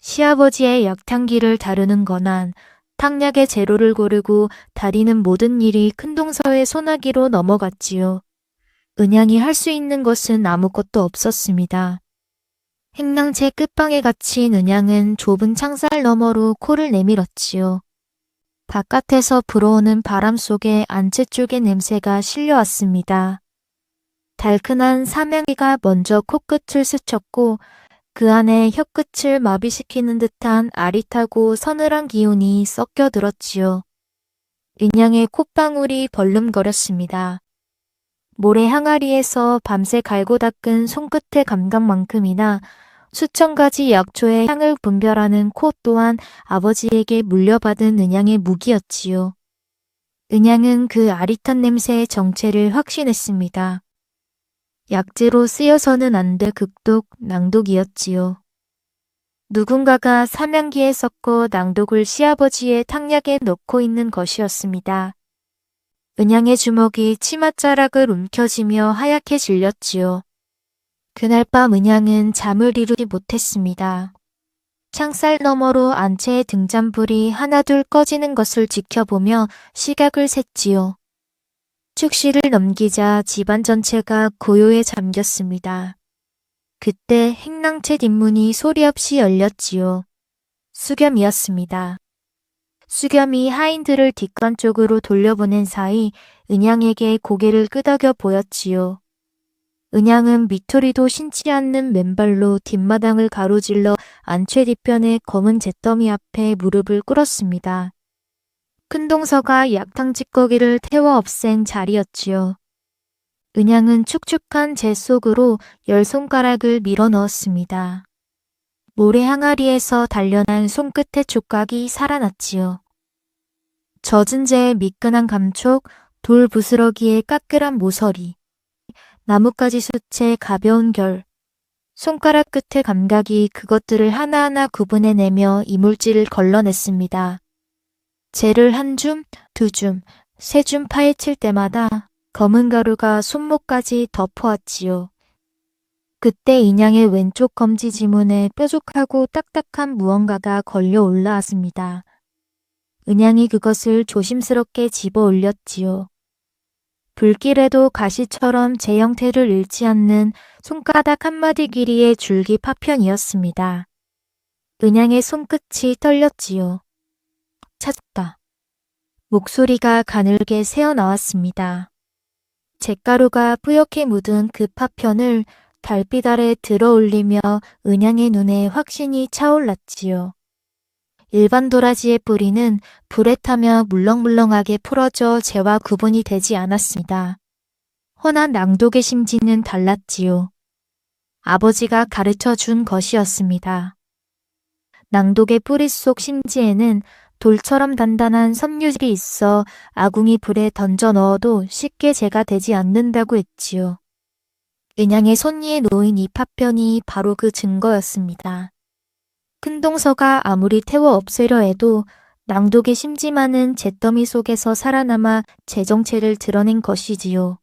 시아버지의 약탕기를 다루는 거난 탕약의 재료를 고르고 다리는 모든 일이 큰동서의 손아귀로 넘어갔지요. 은양이 할 수 있는 것은 아무것도 없었습니다. 행랑채 끝방에 갇힌 은양은 좁은 창살 너머로 코를 내밀었지요. 바깥에서 불어오는 바람 속에 안채 쪽의 냄새가 실려왔습니다. 달큰한 삼양기가 먼저 코끝을 스쳤고 그 안에 혀끝을 마비시키는 듯한 아릿하고 서늘한 기운이 섞여 들었지요. 은양의 콧방울이 벌름거렸습니다. 모래 항아리에서 밤새 갈고 닦은 손끝의 감각만큼이나 수천 가지 약초의 향을 분별하는 코 또한 아버지에게 물려받은 은양의 무기였지요. 은양은 그 아릿한 냄새의 정체를 확신했습니다. 약재로 쓰여서는 안 될 극독 낭독이었지요. 누군가가 삼양기에 섞어 낭독을 시아버지의 탕약에 넣고 있는 것이었습니다. 은양의 주먹이 치맛자락을 움켜쥐며 하얗게 질렸지요. 그날 밤 은양은 잠을 이루지 못했습니다. 창살 너머로 안채의 등잔불이 하나둘 꺼지는 것을 지켜보며 시각을 셌지요. 축시를 넘기자 집안 전체가 고요에 잠겼습니다. 그때 행랑채 뒷문이 소리 없이 열렸지요. 수겸이었습니다. 수겸이 하인들을 뒷간 쪽으로 돌려보낸 사이 은양에게 고개를 끄덕여 보였지요. 은양은 미토리도 신지 않는 맨발로 뒷마당을 가로질러 안채 뒤편의 검은 잿더미 앞에 무릎을 꿇었습니다. 큰동서가 약탕 찌꺼기를 태워 없앤 자리였지요. 은양은 축축한 재 속으로 10손가락을 밀어 넣었습니다. 모래 항아리에서 단련한 손끝의 촉각이 살아났지요. 젖은 재의 미끈한 감촉, 돌 부스러기의 까끌한 모서리, 나뭇가지 숯의 가벼운 결, 손가락 끝의 감각이 그것들을 하나하나 구분해내며 이물질을 걸러냈습니다. 재를 한 줌, 두 줌, 세 줌 파헤칠 때마다 검은 가루가 손목까지 덮어왔지요. 그때 인양의 왼쪽 검지 지문에 뾰족하고 딱딱한 무언가가 걸려 올라왔습니다. 은양이 그것을 조심스럽게 집어 올렸지요. 불길에도 가시처럼 제 형태를 잃지 않는 손가락 한마디 길이의 줄기 파편이었습니다. 은양의 손끝이 떨렸지요. 찾았다. 목소리가 가늘게 새어나왔습니다. 잿가루가 뿌옇게 묻은 그 파편을 달빛 아래 들어 올리며 은양의 눈에 확신이 차올랐지요. 일반 도라지의 뿌리는 불에 타며 물렁물렁하게 풀어져 재와 구분이 되지 않았습니다. 허나 낭독의 심지는 달랐지요. 아버지가 가르쳐 준 것이었습니다. 낭독의 뿌리 속 심지에는 돌처럼 단단한 섬유질이 있어 아궁이 불에 던져 넣어도 쉽게 재가 되지 않는다고 했지요. 은양의 손위에 놓인 이 파편이 바로 그 증거였습니다. 큰동서가 아무리 태워 없애려 해도 낭독의 심지만은 잿더미 속에서 살아남아 재정체를 드러낸 것이지요.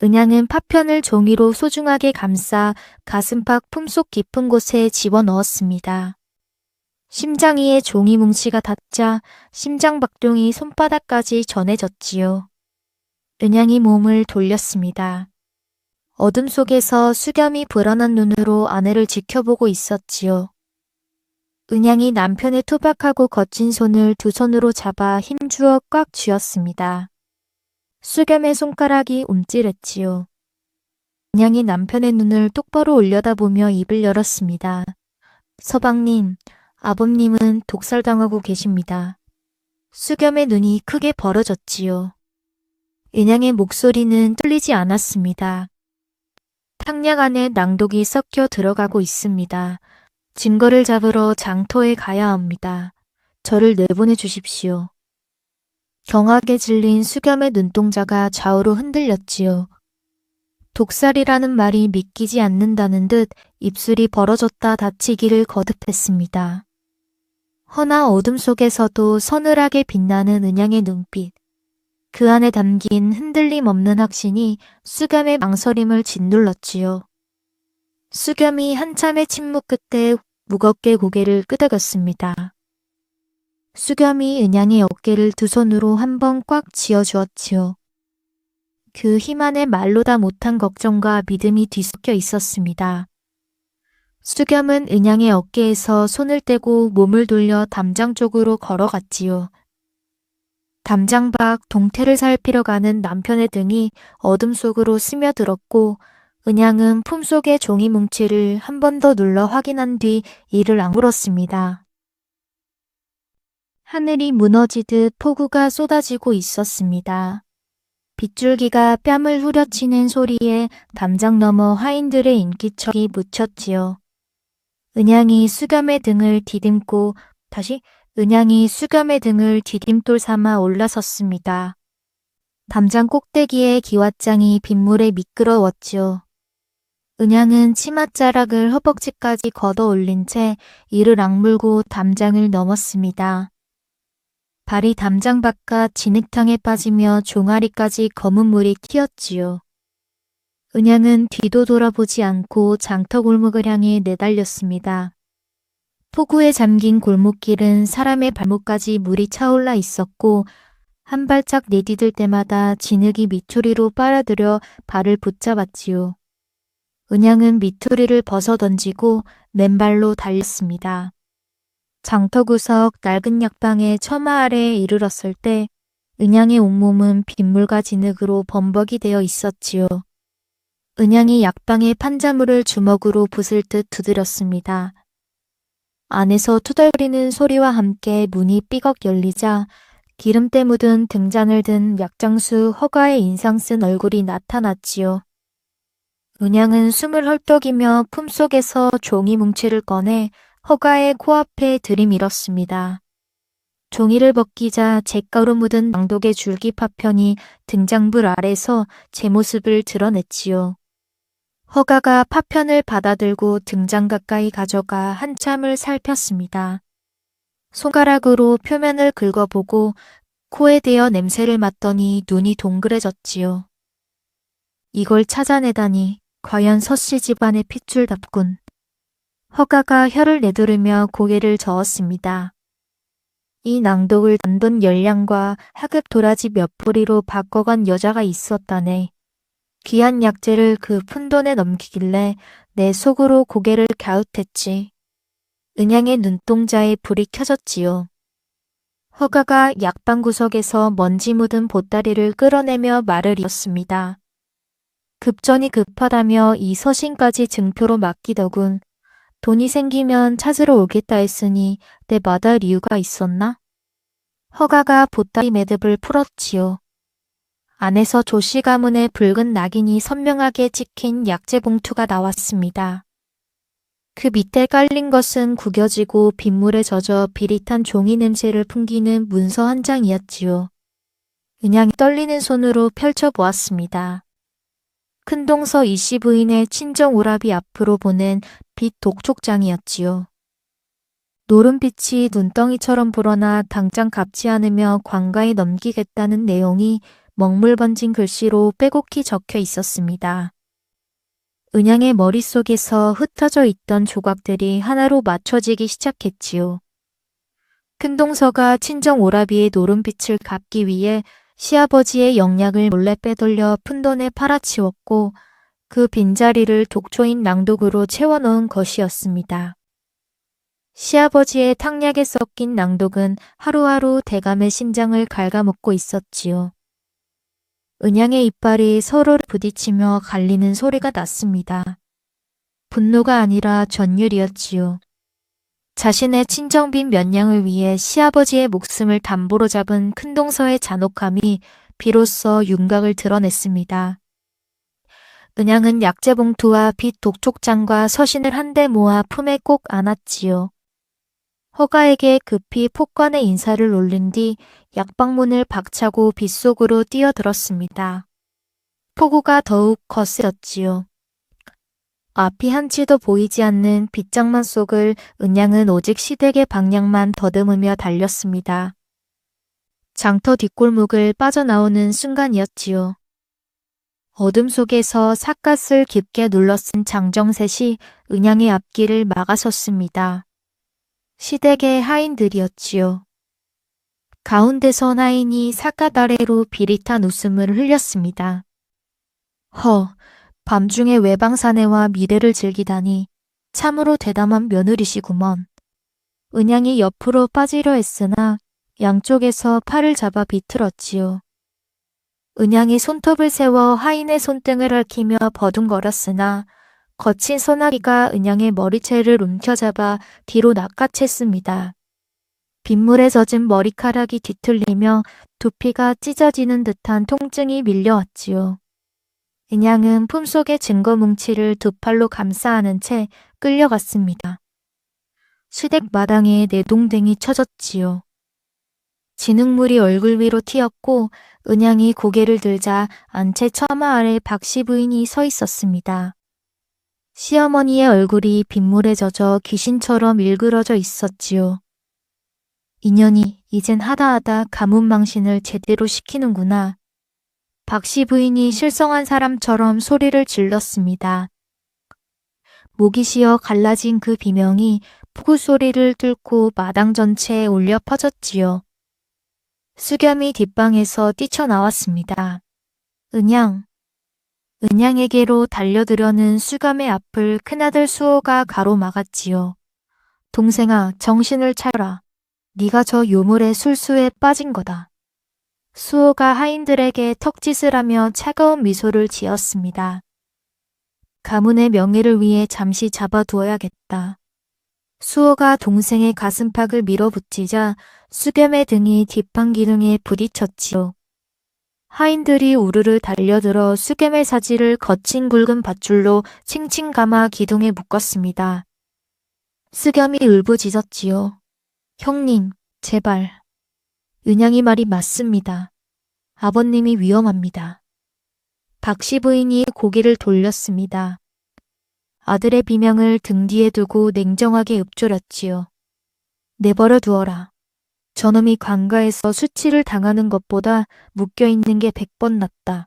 은양은 파편을 종이로 소중하게 감싸 가슴팍 품속 깊은 곳에 집어넣었습니다. 심장 위에 종이 뭉치가 닿자 심장박동이 손바닥까지 전해졌지요. 은양이 몸을 돌렸습니다. 어둠 속에서 수겸이 불안한 눈으로 아내를 지켜보고 있었지요. 은양이 남편의 투박하고 거친 손을 두 손으로 잡아 힘주어 꽉 쥐었습니다. 수겸의 손가락이 움찔했지요. 은양이 남편의 눈을 똑바로 올려다보며 입을 열었습니다. 서방님, 아버님은 독살당하고 계십니다. 수겸의 눈이 크게 벌어졌지요. 은양의 목소리는 떨리지 않았습니다. 탕약 안에 낭독이 섞여 들어가고 있습니다. 증거를 잡으러 장터에 가야 합니다. 저를 내보내 주십시오. 경악에 질린 수겸의 눈동자가 좌우로 흔들렸지요. 독살이라는 말이 믿기지 않는다는 듯 입술이 벌어졌다 닫히기를 거듭했습니다. 허나 어둠 속에서도 서늘하게 빛나는 은양의 눈빛. 그 안에 담긴 흔들림 없는 확신이 수겸의 망설임을 짓눌렀지요. 수겸이 한참의 침묵 끝에 무겁게 고개를 끄덕였습니다. 수겸이 은양의 어깨를 두 손으로 한 번 꽉 쥐어주었지요. 그 힘 안에 말로 다 못한 걱정과 믿음이 뒤섞여 있었습니다. 수겸은 은양의 어깨에서 손을 떼고 몸을 돌려 담장 쪽으로 걸어갔지요. 담장 밖 동태를 살피러 가는 남편의 등이 어둠 속으로 스며들었고 은양은 품속의 종이 뭉치를 한 번 더 눌러 확인한 뒤 이를 악물었습니다. 하늘이 무너지듯 폭우가 쏟아지고 있었습니다. 빗줄기가 뺨을 후려치는 소리에 담장 너머 하인들의 인기척이 묻혔지요. 은양이 수겸의 등을 디딤돌 삼아 올라섰습니다. 담장 꼭대기에 기왓장이 빗물에 미끄러웠지요. 은양은 치맛자락을 허벅지까지 걷어 올린 채 이를 악물고 담장을 넘었습니다. 발이 담장 바깥 진흙탕에 빠지며 종아리까지 검은 물이 튀었지요. 은양은 뒤도 돌아보지 않고 장터 골목을 향해 내달렸습니다. 폭우에 잠긴 골목길은 사람의 발목까지 물이 차올라 있었고 한 발짝 내디딜 때마다 진흙이 미투리로 빨아들여 발을 붙잡았지요. 은양은 미투리를 벗어던지고 맨발로 달렸습니다. 장터 구석 낡은 약방의 처마 아래에 이르렀을 때 은양의 온몸은 빗물과 진흙으로 범벅이 되어 있었지요. 은양이 약방의 판자물을 주먹으로 부술 듯 두드렸습니다. 안에서 투덜거리는 소리와 함께 문이 삐걱 열리자 기름때 묻은 등잔을 든 약장수 허가의 인상 쓴 얼굴이 나타났지요. 은양은 숨을 헐떡이며 품속에서 종이 뭉치를 꺼내 허가의 코앞에 들이밀었습니다. 종이를 벗기자 잿가루 묻은 낭독의 줄기 파편이 등장불 아래서 제 모습을 드러냈지요. 허가가 파편을 받아들고 등장 가까이 가져가 한참을 살폈습니다. 손가락으로 표면을 긁어보고 코에 대어 냄새를 맡더니 눈이 동그래졌지요. 이걸 찾아내다니 과연 서씨 집안의 핏줄답군. 허가가 혀를 내두르며 고개를 저었습니다. 이 낭독을 단돈 열량과 하급 도라지 몇 뿌리로 바꿔간 여자가 있었다네. 귀한 약재를 그 푼돈에 넘기길래 내 속으로 고개를 갸웃했지. 은양의 눈동자에 불이 켜졌지요. 허가가 약방 구석에서 먼지 묻은 보따리를 끌어내며 말을 이었습니다. 급전이 급하다며 이 서신까지 증표로 맡기더군. 돈이 생기면 찾으러 오겠다 했으니 내 마다할 이유가 있었나? 허가가 보따리 매듭을 풀었지요. 안에서 조씨 가문의 붉은 낙인이 선명하게 찍힌 약재 봉투가 나왔습니다. 그 밑에 깔린 것은 구겨지고 빗물에 젖어 비릿한 종이 냄새를 풍기는 문서 한 장이었지요. 은양이 떨리는 손으로 펼쳐보았습니다. 큰동서 이씨 부인의 친정 오라비 앞으로 보낸 빛 독촉장이었지요. 노른빛이 눈덩이처럼 불어나 당장 갚지 않으며 관가에 넘기겠다는 내용이 먹물 번진 글씨로 빼곡히 적혀 있었습니다. 은양의 머릿속에서 흩어져 있던 조각들이 하나로 맞춰지기 시작했지요. 큰동서가 친정 오라비의 노른빛을 갚기 위해 시아버지의 영약을 몰래 빼돌려 푼돈에 팔아치웠고 그 빈자리를 독초인 낭독으로 채워넣은 것이었습니다. 시아버지의 탕약에 섞인 낭독은 하루하루 대감의 심장을 갉아먹고 있었지요. 은양의 이빨이 서로를 부딪히며 갈리는 소리가 났습니다. 분노가 아니라 전율이었지요. 자신의 친정빈 몇 냥을 위해 시아버지의 목숨을 담보로 잡은 큰동서의 잔혹함이 비로소 윤곽을 드러냈습니다. 은양은 약재 봉투와 빛 독촉장과 서신을 한데 모아 품에 꼭 안았지요. 허가에게 급히 폭관의 인사를 올린 뒤 약방문을 박차고 빗속으로 뛰어들었습니다. 폭우가 더욱 거세졌지요. 앞이 한치도 보이지 않는 빗장만 속을 은양은 오직 시댁의 방향만 더듬으며 달렸습니다. 장터 뒷골목을 빠져나오는 순간이었지요. 어둠 속에서 삿갓을 깊게 눌러쓴 장정셋이 은양의 앞길을 막아섰습니다. 시댁의 하인들이었지요. 가운데선 하인이 삿갓 아래로 비릿한 웃음을 흘렸습니다. 밤중에 외방사내와 미래를 즐기다니 참으로 대담한 며느리시구먼. 은양이 옆으로 빠지려 했으나 양쪽에서 팔을 잡아 비틀었지요. 은양이 손톱을 세워 하인의 손등을 핥히며 버둥거렸으나 거친 소나기가 은양의 머리채를 움켜잡아 뒤로 낚아챘습니다. 빗물에 젖은 머리카락이 뒤틀리며 두피가 찢어지는 듯한 통증이 밀려왔지요. 은양은 품속의 증거 뭉치를 두 팔로 감싸 안은 채 끌려갔습니다. 시댁 마당에 내동댕이 쳐졌지요. 진흙물이 얼굴 위로 튀었고 은양이 고개를 들자 안채 처마 아래 박씨 부인이 서 있었습니다. 시어머니의 얼굴이 빗물에 젖어 귀신처럼 일그러져 있었지요. 인연이 이젠 하다하다 가문망신을 제대로 시키는구나. 박씨 부인이 실성한 사람처럼 소리를 질렀습니다. 목이 쉬어 갈라진 그 비명이 폭우 소리를 뚫고 마당 전체에 울려 퍼졌지요. 수겸이 뒷방에서 뛰쳐나왔습니다. 은양에게로 달려들려는 수겸의 앞을 큰아들 수호가 가로막았지요. 동생아, 정신을 차려라. 네가 저 요물의 술수에 빠진 거다. 수호가 하인들에게 턱짓을 하며 차가운 미소를 지었습니다. 가문의 명예를 위해 잠시 잡아두어야겠다. 수호가 동생의 가슴팍을 밀어붙이자 수겸의 등이 뒷방 기둥에 부딪혔지요. 하인들이 우르르 달려들어 수겸의 사지를 거친 굵은 밧줄로 칭칭 감아 기둥에 묶었습니다. 수겸이 울부짖었지요. 형님, 제발. 은양이 말이 맞습니다. 아버님이 위험합니다. 박씨 부인이 고개를 돌렸습니다. 아들의 비명을 등 뒤에 두고 냉정하게 읊조렸지요. 내버려 두어라. 저놈이 관가에서 수치를 당하는 것보다 묶여있는 게 100번 낫다.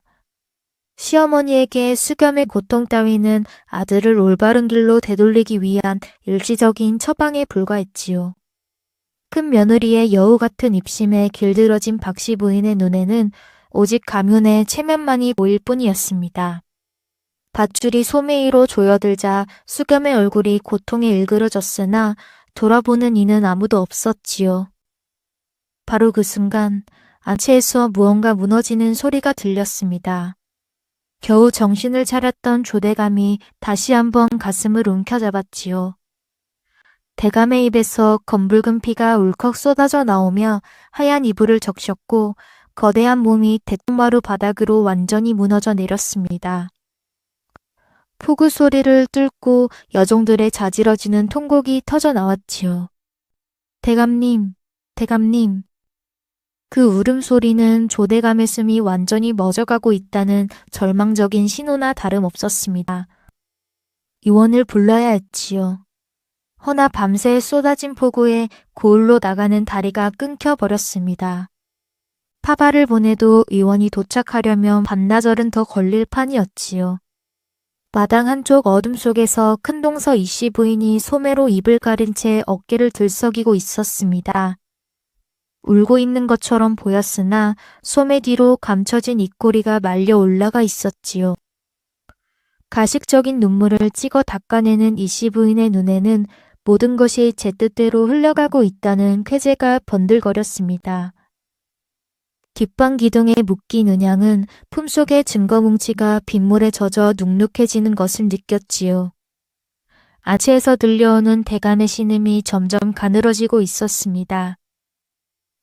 시어머니에게 수겸의 고통 따위는 아들을 올바른 길로 되돌리기 위한 일시적인 처방에 불과했지요. 큰 며느리의 여우 같은 입심에 길들어진 박씨 부인의 눈에는 오직 가문의 체면만이 보일 뿐이었습니다. 밧줄이 소매위로 조여들자 수겸의 얼굴이 고통에 일그러졌으나 돌아보는 이는 아무도 없었지요. 바로 그 순간 안채에서 무언가 무너지는 소리가 들렸습니다. 겨우 정신을 차렸던 조대감이 다시 한번 가슴을 움켜잡았지요. 대감의 입에서 검붉은 피가 울컥 쏟아져 나오며 하얀 이불을 적셨고 거대한 몸이 대통마루 바닥으로 완전히 무너져 내렸습니다. 폭우 소리를 뚫고 여종들의 자지러지는 통곡이 터져 나왔지요. 대감님, 대감님. 그 울음소리는 조대감의 숨이 완전히 멎어가고 있다는 절망적인 신호나 다름없었습니다. 의원을 불러야 했지요. 허나 밤새 쏟아진 폭우에 고을로 나가는 다리가 끊겨버렸습니다. 파발을 보내도 의원이 도착하려면 반나절은 더 걸릴 판이었지요. 마당 한쪽 어둠 속에서 큰동서 이씨 부인이 소매로 입을 가린 채 어깨를 들썩이고 있었습니다. 울고 있는 것처럼 보였으나 소매 뒤로 감춰진 입꼬리가 말려 올라가 있었지요. 가식적인 눈물을 찍어 닦아내는 이씨 부인의 눈에는 모든 것이 제 뜻대로 흘러가고 있다는 쾌재가 번들거렸습니다. 뒷방 기둥에 묶인 은양은 품속의 증거뭉치가 빗물에 젖어 눅눅해지는 것을 느꼈지요. 아치에서 들려오는 대감의 신음이 점점 가늘어지고 있었습니다.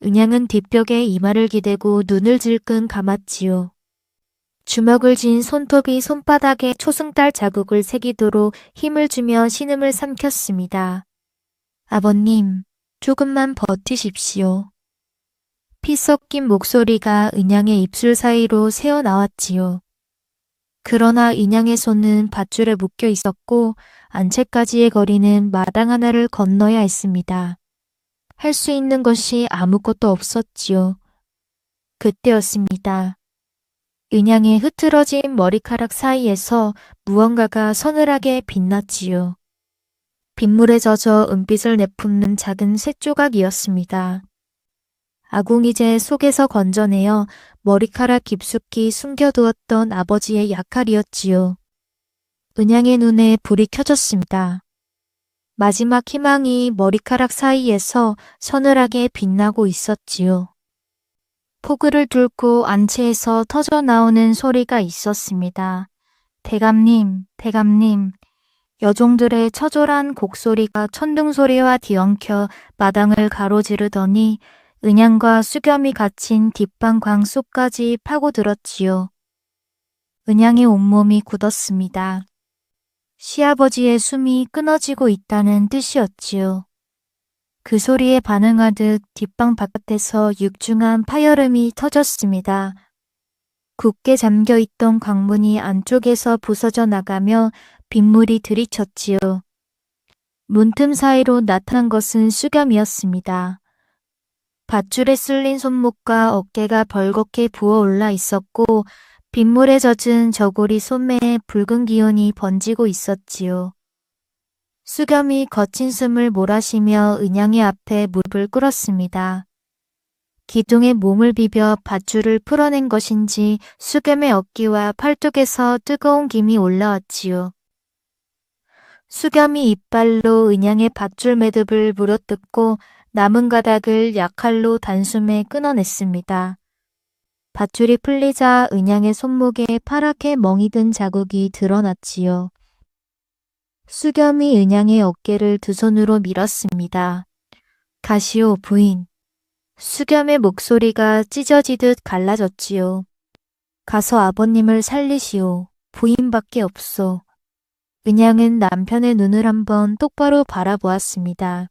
은양은 뒷벽에 이마를 기대고 눈을 질끈 감았지요. 주먹을 쥔 손톱이 손바닥에 초승달 자국을 새기도록 힘을 주며 신음을 삼켰습니다. 아버님, 조금만 버티십시오. 피 섞인 목소리가 은양의 입술 사이로 새어나왔지요. 그러나 은양의 손은 밧줄에 묶여 있었고 안채까지의 거리는 마당 하나를 건너야 했습니다. 할 수 있는 것이 아무것도 없었지요. 그때였습니다. 은양의 흐트러진 머리카락 사이에서 무언가가 서늘하게 빛났지요. 빗물에 젖어 은빛을 내뿜는 작은 쇳조각이었습니다. 아궁이제 속에서 건져내어 머리카락 깊숙이 숨겨두었던 아버지의 약칼이었지요. 은양의 눈에 불이 켜졌습니다. 마지막 희망이 머리카락 사이에서 서늘하게 빛나고 있었지요. 포구를 뚫고 안채에서 터져나오는 소리가 있었습니다. 대감님, 대감님. 여종들의 처절한 곡소리가 천둥소리와 뒤엉켜 마당을 가로지르더니 은양과 수겸이 갇힌 뒷방 광 속까지 파고들었지요. 은양의 온몸이 굳었습니다. 시아버지의 숨이 끊어지고 있다는 뜻이었지요. 그 소리에 반응하듯 뒷방 바깥에서 육중한 파열음이 터졌습니다. 굳게 잠겨있던 광문이 안쪽에서 부서져 나가며 빗물이 들이쳤지요. 문틈 사이로 나타난 것은 수겸이었습니다. 밧줄에 쓸린 손목과 어깨가 벌겋게 부어올라 있었고 빗물에 젖은 저고리 소매에 붉은 기운이 번지고 있었지요. 수겸이 거친 숨을 몰아쉬며 은양의 앞에 무릎을 꿇었습니다. 기둥에 몸을 비벼 밧줄을 풀어낸 것인지 수겸의 어깨와 팔뚝에서 뜨거운 김이 올라왔지요. 수겸이 이빨로 은양의 밧줄 매듭을 물어뜯고 남은 가닥을 약칼로 단숨에 끊어냈습니다. 밧줄이 풀리자 은양의 손목에 파랗게 멍이 든 자국이 드러났지요. 수겸이 은양의 어깨를 두 손으로 밀었습니다. 가시오, 부인. 수겸의 목소리가 찢어지듯 갈라졌지요. 가서 아버님을 살리시오. 부인밖에 없소. 은양은 남편의 눈을 한번 똑바로 바라보았습니다.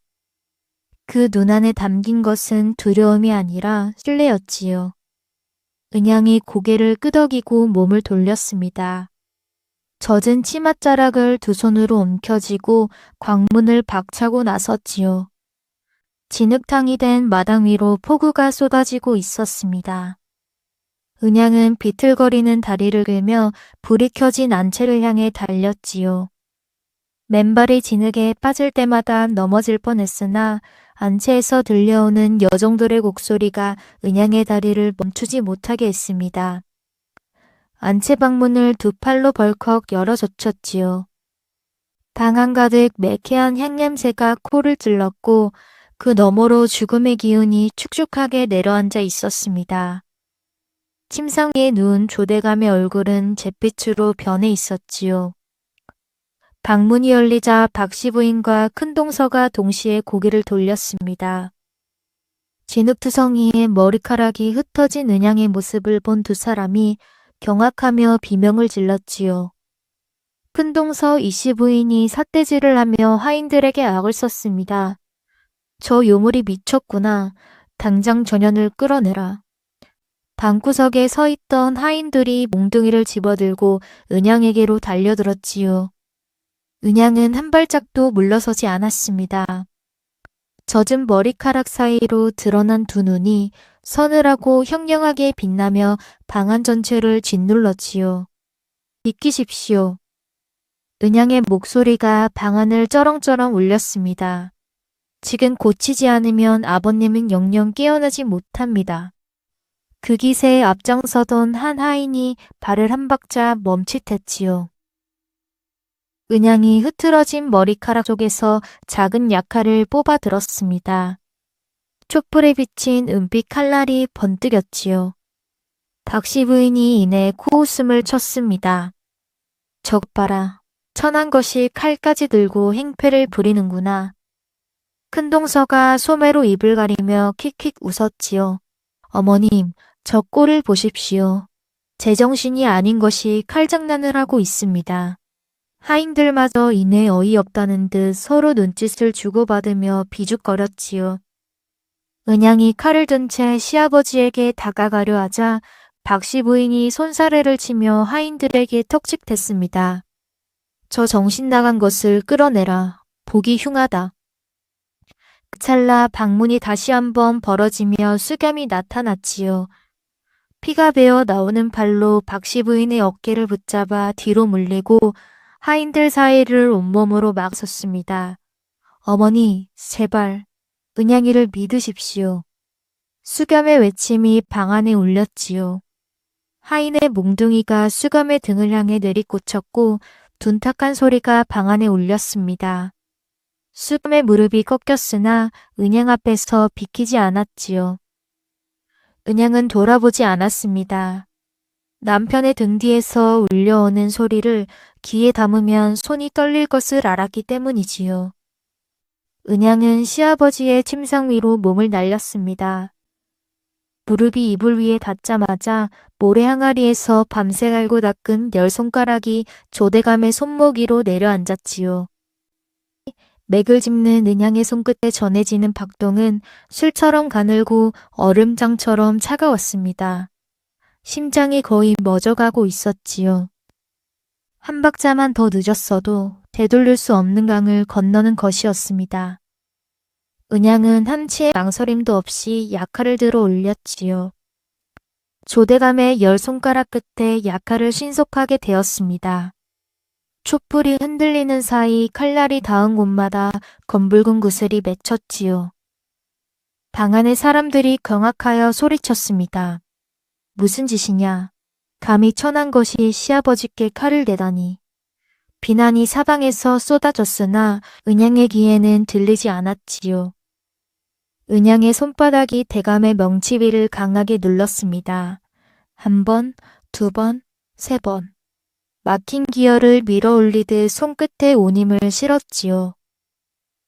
그 눈 안에 담긴 것은 두려움이 아니라 신뢰였지요. 은양이 고개를 끄덕이고 몸을 돌렸습니다. 젖은 치맛자락을 두 손으로 움켜쥐고 광문을 박차고 나섰지요. 진흙탕이 된 마당 위로 폭우가 쏟아지고 있었습니다. 은양은 비틀거리는 다리를 끌며 불이 켜진 안채를 향해 달렸지요. 맨발이 진흙에 빠질 때마다 넘어질 뻔했으나 안채에서 들려오는 여종들의 곡소리가 은양의 다리를 멈추지 못하게 했습니다. 안채 방문을 두 팔로 벌컥 열어 젖혔지요. 방 한가득 매캐한 향냄새가 코를 찔렀고 그 너머로 죽음의 기운이 축축하게 내려앉아 있었습니다. 침상 위에 누운 조대감의 얼굴은 잿빛으로 변해 있었지요. 방문이 열리자 박씨 부인과 큰동서가 동시에 고개를 돌렸습니다. 진흙투성이에 머리카락이 흩어진 은양의 모습을 본 두 사람이 경악하며 비명을 질렀지요. 큰동서 이씨 부인이 삿대질을 하며 하인들에게 악을 썼습니다. 저 요물이 미쳤구나. 당장 전현을 끌어내라. 방구석에 서 있던 하인들이 몽둥이를 집어들고 은양에게로 달려들었지요. 은양은 한 발짝도 물러서지 않았습니다. 젖은 머리카락 사이로 드러난 두 눈이 서늘하고 형령하게 빛나며 방안 전체를 짓눌렀지요. 비키십시오. 은양의 목소리가 방안을 쩌렁쩌렁 울렸습니다. 지금 고치지 않으면 아버님은 영영 깨어나지 못합니다. 그 기세에 앞장서던 한 하인이 발을 한 박자 멈칫했지요. 은양이 흐트러진 머리카락 속에서 작은 약칼을 뽑아 들었습니다. 촛불에 비친 은빛 칼날이 번뜩였지요. 박씨 부인이 이내 코웃음을 쳤습니다. 저것 봐라. 천한 것이 칼까지 들고 행패를 부리는구나. 큰동서가 소매로 입을 가리며 킥킥 웃었지요. 어머님, 저 꼴을 보십시오. 제정신이 아닌 것이 칼장난을 하고 있습니다. 하인들마저 이내 어이없다는 듯 서로 눈짓을 주고받으며 비죽거렸지요. 은양이 칼을 든 채 시아버지에게 다가가려 하자 박씨 부인이 손사래를 치며 하인들에게 턱직댔습니다. 저 정신 나간 것을 끌어내라. 보기 흉하다. 그 찰나 방문이 다시 한번 벌어지며 수겸이 나타났지요. 피가 배어 나오는 팔로 박씨 부인의 어깨를 붙잡아 뒤로 물리고 하인들 사이를 온몸으로 막 섰습니다. 어머니, 제발 은양이를 믿으십시오. 수겸의 외침이 방 안에 울렸지요. 하인의 몽둥이가 수겸의 등을 향해 내리꽂혔고 둔탁한 소리가 방 안에 울렸습니다. 수겸의 무릎이 꺾였으나 은양 앞에서 비키지 않았지요. 은양은 돌아보지 않았습니다. 남편의 등 뒤에서 울려오는 소리를 귀에 담으면 손이 떨릴 것을 알았기 때문이지요. 은양은 시아버지의 침상 위로 몸을 날렸습니다. 무릎이 이불 위에 닿자마자 모래 항아리에서 밤새 갈고 닦은 10손가락이 조대감의 손목 위로 내려앉았지요. 맥을 짚는 은양의 손끝에 전해지는 박동은 술처럼 가늘고 얼음장처럼 차가웠습니다. 심장이 거의 멎어가고 있었지요. 한 박자만 더 늦었어도 되돌릴 수 없는 강을 건너는 것이었습니다. 은양은 한치의 망설임도 없이 약칼을 들어 올렸지요. 조대감의 10손가락 끝에 약칼을 신속하게 대었습니다. 촛불이 흔들리는 사이 칼날이 닿은 곳마다 검붉은 구슬이 맺혔지요. 방 안의 사람들이 경악하여 소리쳤습니다. 무슨 짓이냐? 감히 천한 것이 시아버지께 칼을 대다니. 비난이 사방에서 쏟아졌으나 은양의 귀에는 들리지 않았지요. 은양의 손바닥이 대감의 명치 위를 강하게 눌렀습니다. 1번, 2번, 3번. 막힌 기혈을 밀어 올리듯 손끝에 온 힘을 실었지요.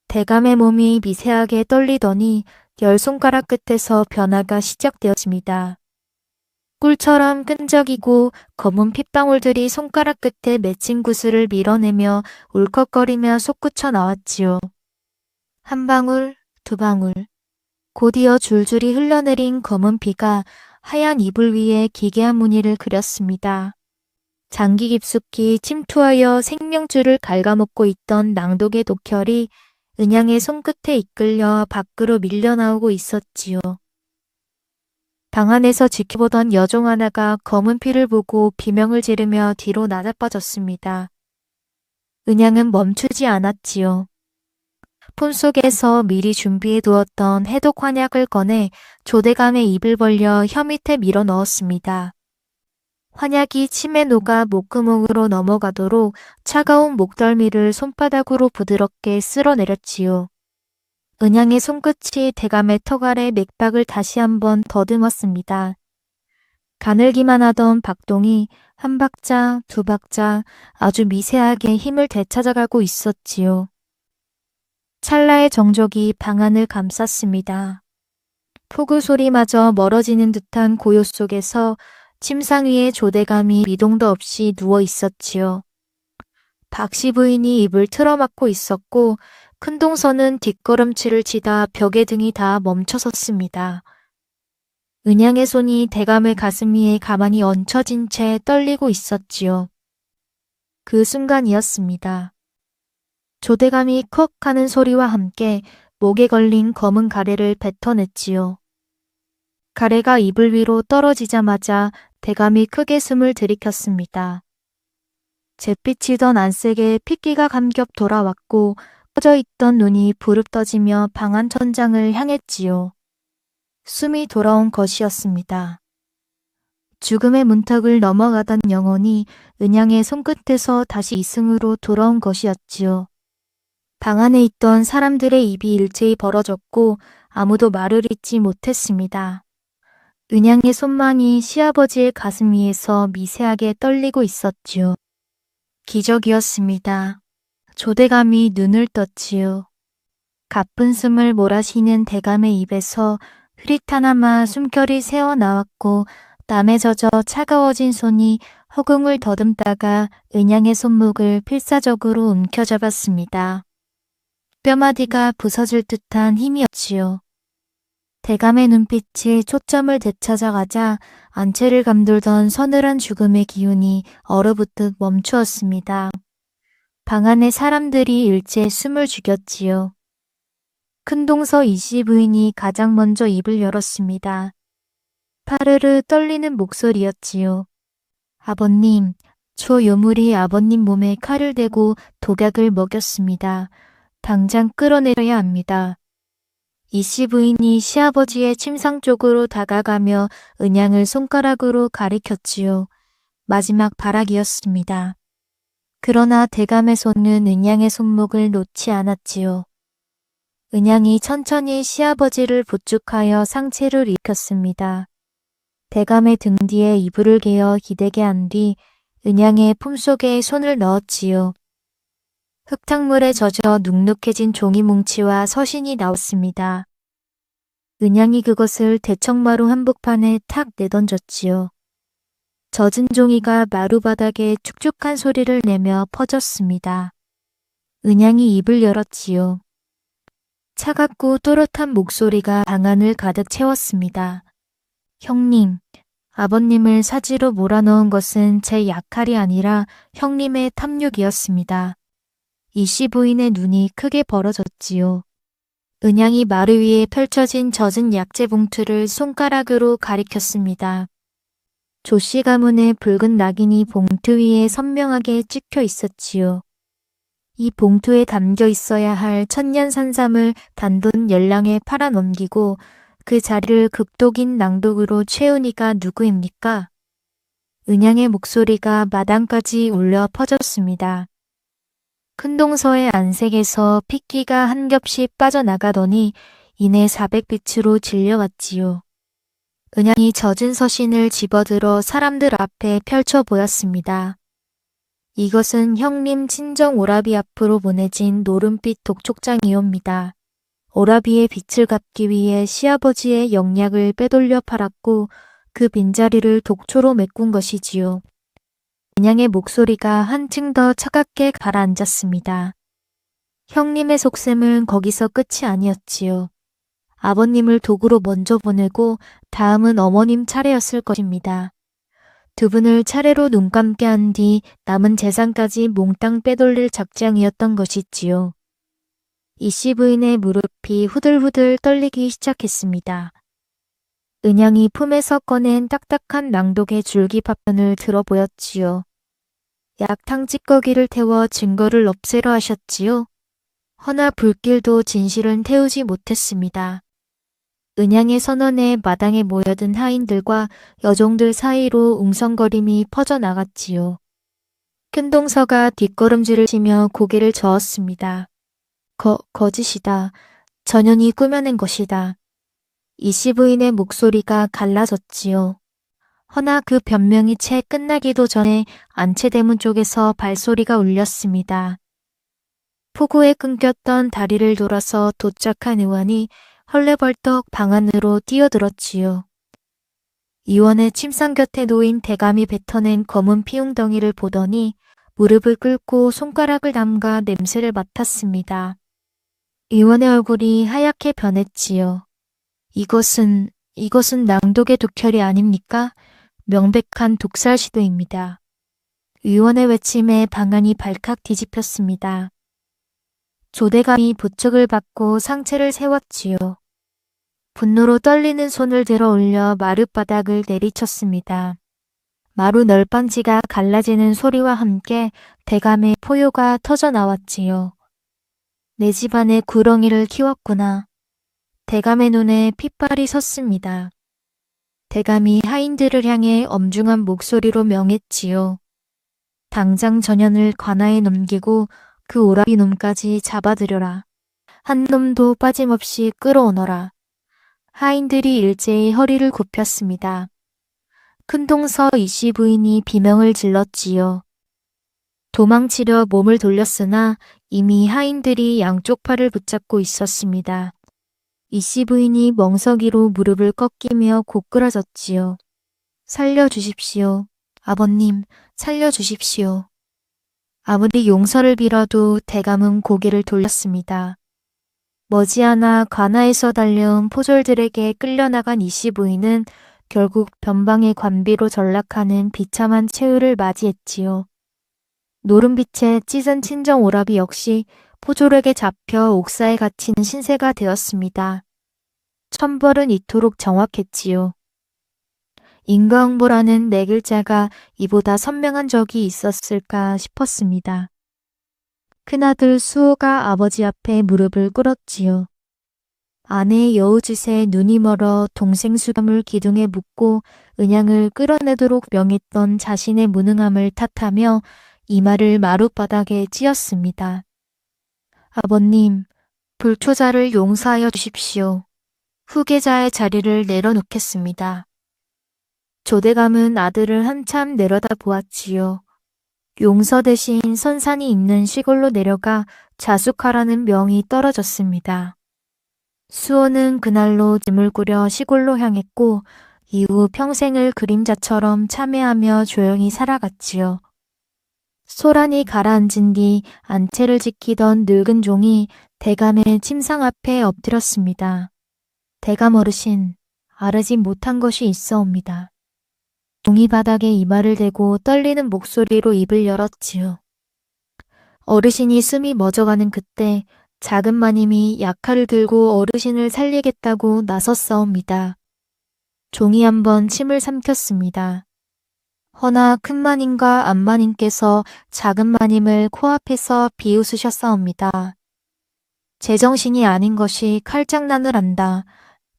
대감의 몸이 미세하게 떨리더니 10손가락 끝에서 변화가 시작되었습니다. 꿀처럼 끈적이고 검은 핏방울들이 손가락 끝에 맺힌 구슬을 밀어내며 울컥거리며 솟구쳐 나왔지요. 한 방울, 2방울. 곧이어 줄줄이 흘러내린 검은 피가 하얀 이불 위에 기괴한 무늬를 그렸습니다. 장기 깊숙이 침투하여 생명줄을 갉아먹고 있던 낭독의 독혈이 은양의 손끝에 이끌려 밖으로 밀려나오고 있었지요. 방 안에서 지켜보던 여종 하나가 검은 피를 보고 비명을 지르며 뒤로 나자빠졌습니다. 은양은 멈추지 않았지요. 품속에서 미리 준비해 두었던 해독 환약을 꺼내 조대감의 입을 벌려 혀 밑에 밀어 넣었습니다. 환약이 침에 녹아 목구멍으로 넘어가도록 차가운 목덜미를 손바닥으로 부드럽게 쓸어내렸지요. 은양의 손끝이 대감의 턱 아래 맥박을 다시 한번 더듬었습니다. 가늘기만 하던 박동이 한 박자, 2박자 아주 미세하게 힘을 되찾아가고 있었지요. 찰나의 정적이 방 안을 감쌌습니다. 폭우 소리마저 멀어지는 듯한 고요 속에서 침상 위에 조대감이 미동도 없이 누워 있었지요. 박씨 부인이 입을 틀어막고 있었고 큰동서는 뒷걸음질을 치다 벽에 등이 다 멈춰섰습니다. 은양의 손이 대감의 가슴 위에 가만히 얹혀진 채 떨리고 있었지요. 그 순간이었습니다. 조대감이 컥 하는 소리와 함께 목에 걸린 검은 가래를 뱉어냈지요. 가래가 이불 위로 떨어지자마자 대감이 크게 숨을 들이켰습니다. 잿빛이던 안색에 핏기가 감겹 돌아왔고 꺼져 있던 눈이 부릅떠지며 방 안 천장을 향했지요. 숨이 돌아온 것이었습니다. 죽음의 문턱을 넘어가던 영혼이 은양의 손끝에서 다시 이승으로 돌아온 것이었지요. 방 안에 있던 사람들의 입이 일제히 벌어졌고 아무도 말을 잇지 못했습니다. 은양의 손만이 시아버지의 가슴 위에서 미세하게 떨리고 있었지요. 기적이었습니다. 조대감이 눈을 떴지요. 가쁜 숨을 몰아쉬는 대감의 입에서 흐릿하나마 숨결이 새어나왔고 땀에 젖어 차가워진 손이 허공을 더듬다가 은양의 손목을 필사적으로 움켜잡았습니다. 뼈마디가 부서질 듯한 힘이었지요. 대감의 눈빛이 초점을 되찾아가자 안채를 감돌던 서늘한 죽음의 기운이 얼어붙듯 멈추었습니다. 방 안의 사람들이 일제히 숨을 죽였지요. 큰동서 이씨 부인이 가장 먼저 입을 열었습니다. 파르르 떨리는 목소리였지요. 아버님, 저 요물이 아버님 몸에 칼을 대고 독약을 먹였습니다. 당장 끌어내려야 합니다. 이씨 부인이 시아버지의 침상 쪽으로 다가가며 은양을 손가락으로 가리켰지요. 마지막 발악이었습니다. 그러나 대감의 손은 은양의 손목을 놓지 않았지요. 은양이 천천히 시아버지를 부축하여 상체를 일으켰습니다. 대감의 등 뒤에 이불을 개어 기대게 한 뒤 은양의 품속에 손을 넣었지요. 흙탕물에 젖어 눅눅해진 종이 뭉치와 서신이 나왔습니다. 은양이 그것을 대청마루 한복판에 탁 내던졌지요. 젖은 종이가 마루바닥에 축축한 소리를 내며 퍼졌습니다. 은양이 입을 열었지요. 차갑고 또렷한 목소리가 방 안을 가득 채웠습니다. 형님, 아버님을 사지로 몰아넣은 것은 제 약할이 아니라 형님의 탐욕이었습니다. 이씨 부인의 눈이 크게 벌어졌지요. 은양이 마루 위에 펼쳐진 젖은 약재 봉투를 손가락으로 가리켰습니다. 조씨 가문의 붉은 낙인이 봉투 위에 선명하게 찍혀 있었지요. 이 봉투에 담겨 있어야 할 천년산삼을 단돈 10량에 팔아 넘기고 그 자리를 극독인 낭독으로 채우니가 누구입니까? 은양의 목소리가 마당까지 울려 퍼졌습니다. 큰동서의 안색에서 핏기가 한 겹씩 빠져나가더니 이내 400빛으로 질려왔지요. 은양이 젖은 서신을 집어들어 사람들 앞에 펼쳐 보였습니다. 이것은 형님 친정 오라비 앞으로 보내진 노른빛 독촉장이옵니다. 오라비의 빚을 갚기 위해 시아버지의 영약을 빼돌려 팔았고 그 빈자리를 독초로 메꾼 것이지요. 은양의 목소리가 한층 더 차갑게 가라앉았습니다. 형님의 속셈은 거기서 끝이 아니었지요. 아버님을 도구로 먼저 보내고 다음은 어머님 차례였을 것입니다. 두 분을 차례로 눈 감게 한 뒤 남은 재산까지 몽땅 빼돌릴 작정이었던 것이지요. 이씨 부인의 무릎이 후들후들 떨리기 시작했습니다. 은양이 품에서 꺼낸 딱딱한 낭독의 줄기 파편을 들어 보였지요. 약탕 찌꺼기를 태워 증거를 없애려 하셨지요. 허나 불길도 진실은 태우지 못했습니다. 은양의 선언에 마당에 모여든 하인들과 여종들 사이로 웅성거림이 퍼져나갔지요. 큰동서가 뒷걸음질을 치며 고개를 저었습니다. 거짓이다. 전현이 꾸며낸 것이다. 이씨 부인의 목소리가 갈라졌지요. 허나 그 변명이 채 끝나기도 전에 안채대문 쪽에서 발소리가 울렸습니다. 폭우에 끊겼던 다리를 돌아서 도착한 의원이 헐레벌떡 방 안으로 뛰어들었지요. 의원의 침상 곁에 놓인 대감이 뱉어낸 검은 피웅덩이를 보더니 무릎을 꿇고 손가락을 담가 냄새를 맡았습니다. 의원의 얼굴이 하얗게 변했지요. 이것은 낭독의 독혈이 아닙니까? 명백한 독살 시도입니다. 의원의 외침에 방안이 발칵 뒤집혔습니다. 조대감이 부축을 받고 상체를 세웠지요. 분노로 떨리는 손을 들어 올려 마룻바닥을 내리쳤습니다. 마루 널빤지가 갈라지는 소리와 함께 대감의 포효가 터져 나왔지요. 내 집안에 구렁이를 키웠구나. 대감의 눈에 핏발이 섰습니다. 대감이 하인들을 향해 엄중한 목소리로 명했지요. 당장 전현을 관아에 넘기고 그 오라비 놈까지 잡아들여라. 한 놈도 빠짐없이 끌어오너라. 하인들이 일제히 허리를 굽혔습니다. 큰동서 이씨 부인이 비명을 질렀지요. 도망치려 몸을 돌렸으나 이미 하인들이 양쪽 팔을 붙잡고 있었습니다. 이씨 부인이 멍석이로 무릎을 꺾이며 고꾸라졌지요. 살려주십시오. 아버님, 살려주십시오. 아무리 용서를 빌어도 대감은 고개를 돌렸습니다. 머지않아 관아에서 달려온 포졸들에게 끌려나간 이씨 부인은 결국 변방의 관비로 전락하는 비참한 최후를 맞이했지요. 노른빛에 찢은 친정 오라비 역시 포졸에게 잡혀 옥사에 갇힌 신세가 되었습니다. 천벌은 이토록 정확했지요. 인과응보라는 네 글자가 이보다 선명한 적이 있었을까 싶었습니다. 큰아들 수호가 아버지 앞에 무릎을 꿇었지요. 아내 여우짓에 눈이 멀어 동생 수감을 기둥에 묶고 은양을 끌어내도록 명했던 자신의 무능함을 탓하며 이마를 마룻바닥에 찧었습니다. 아버님, 불초자를 용서하여 주십시오. 후계자의 자리를 내려놓겠습니다. 조대감은 아들을 한참 내려다 보았지요. 용서 대신 선산이 있는 시골로 내려가 자숙하라는 명이 떨어졌습니다. 수호는 그날로 짐을 꾸려 시골로 향했고 이후 평생을 그림자처럼 참회하며 조용히 살아갔지요. 소란이 가라앉은 뒤 안채를 지키던 늙은 종이 대감의 침상 앞에 엎드렸습니다. 대감 어르신, 아르지 못한 것이 있어옵니다. 종이 바닥에 이마를 대고 떨리는 목소리로 입을 열었지요. 어르신이 숨이 멎어가는 그때 작은 마님이 약칼을 들고 어르신을 살리겠다고 나섰사옵니다. 종이 한번 침을 삼켰습니다. 허나 큰 마님과 안마님께서 작은 마님을 코앞에서 비웃으셨사옵니다. 제정신이 아닌 것이 칼장난을 한다.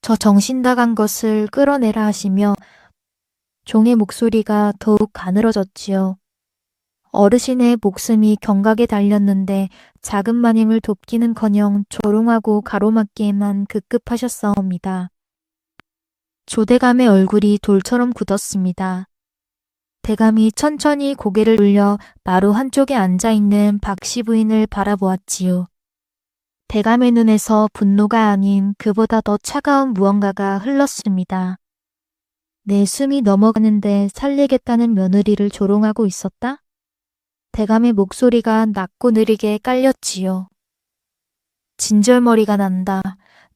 저 정신 나간 것을 끌어내라 하시며 종의 목소리가 더욱 가늘어졌지요. 어르신의 목숨이 경각에 달렸는데 작은 마님을 돕기는커녕 조롱하고 가로막기에만 급급하셨사옵니다. 조대감의 얼굴이 돌처럼 굳었습니다. 대감이 천천히 고개를 돌려 마루 한쪽에 앉아있는 박씨 부인을 바라보았지요. 대감의 눈에서 분노가 아닌 그보다 더 차가운 무언가가 흘렀습니다. 내 숨이 넘어가는데 살리겠다는 며느리를 조롱하고 있었다? 대감의 목소리가 낮고 느리게 깔렸지요. 진절머리가 난다.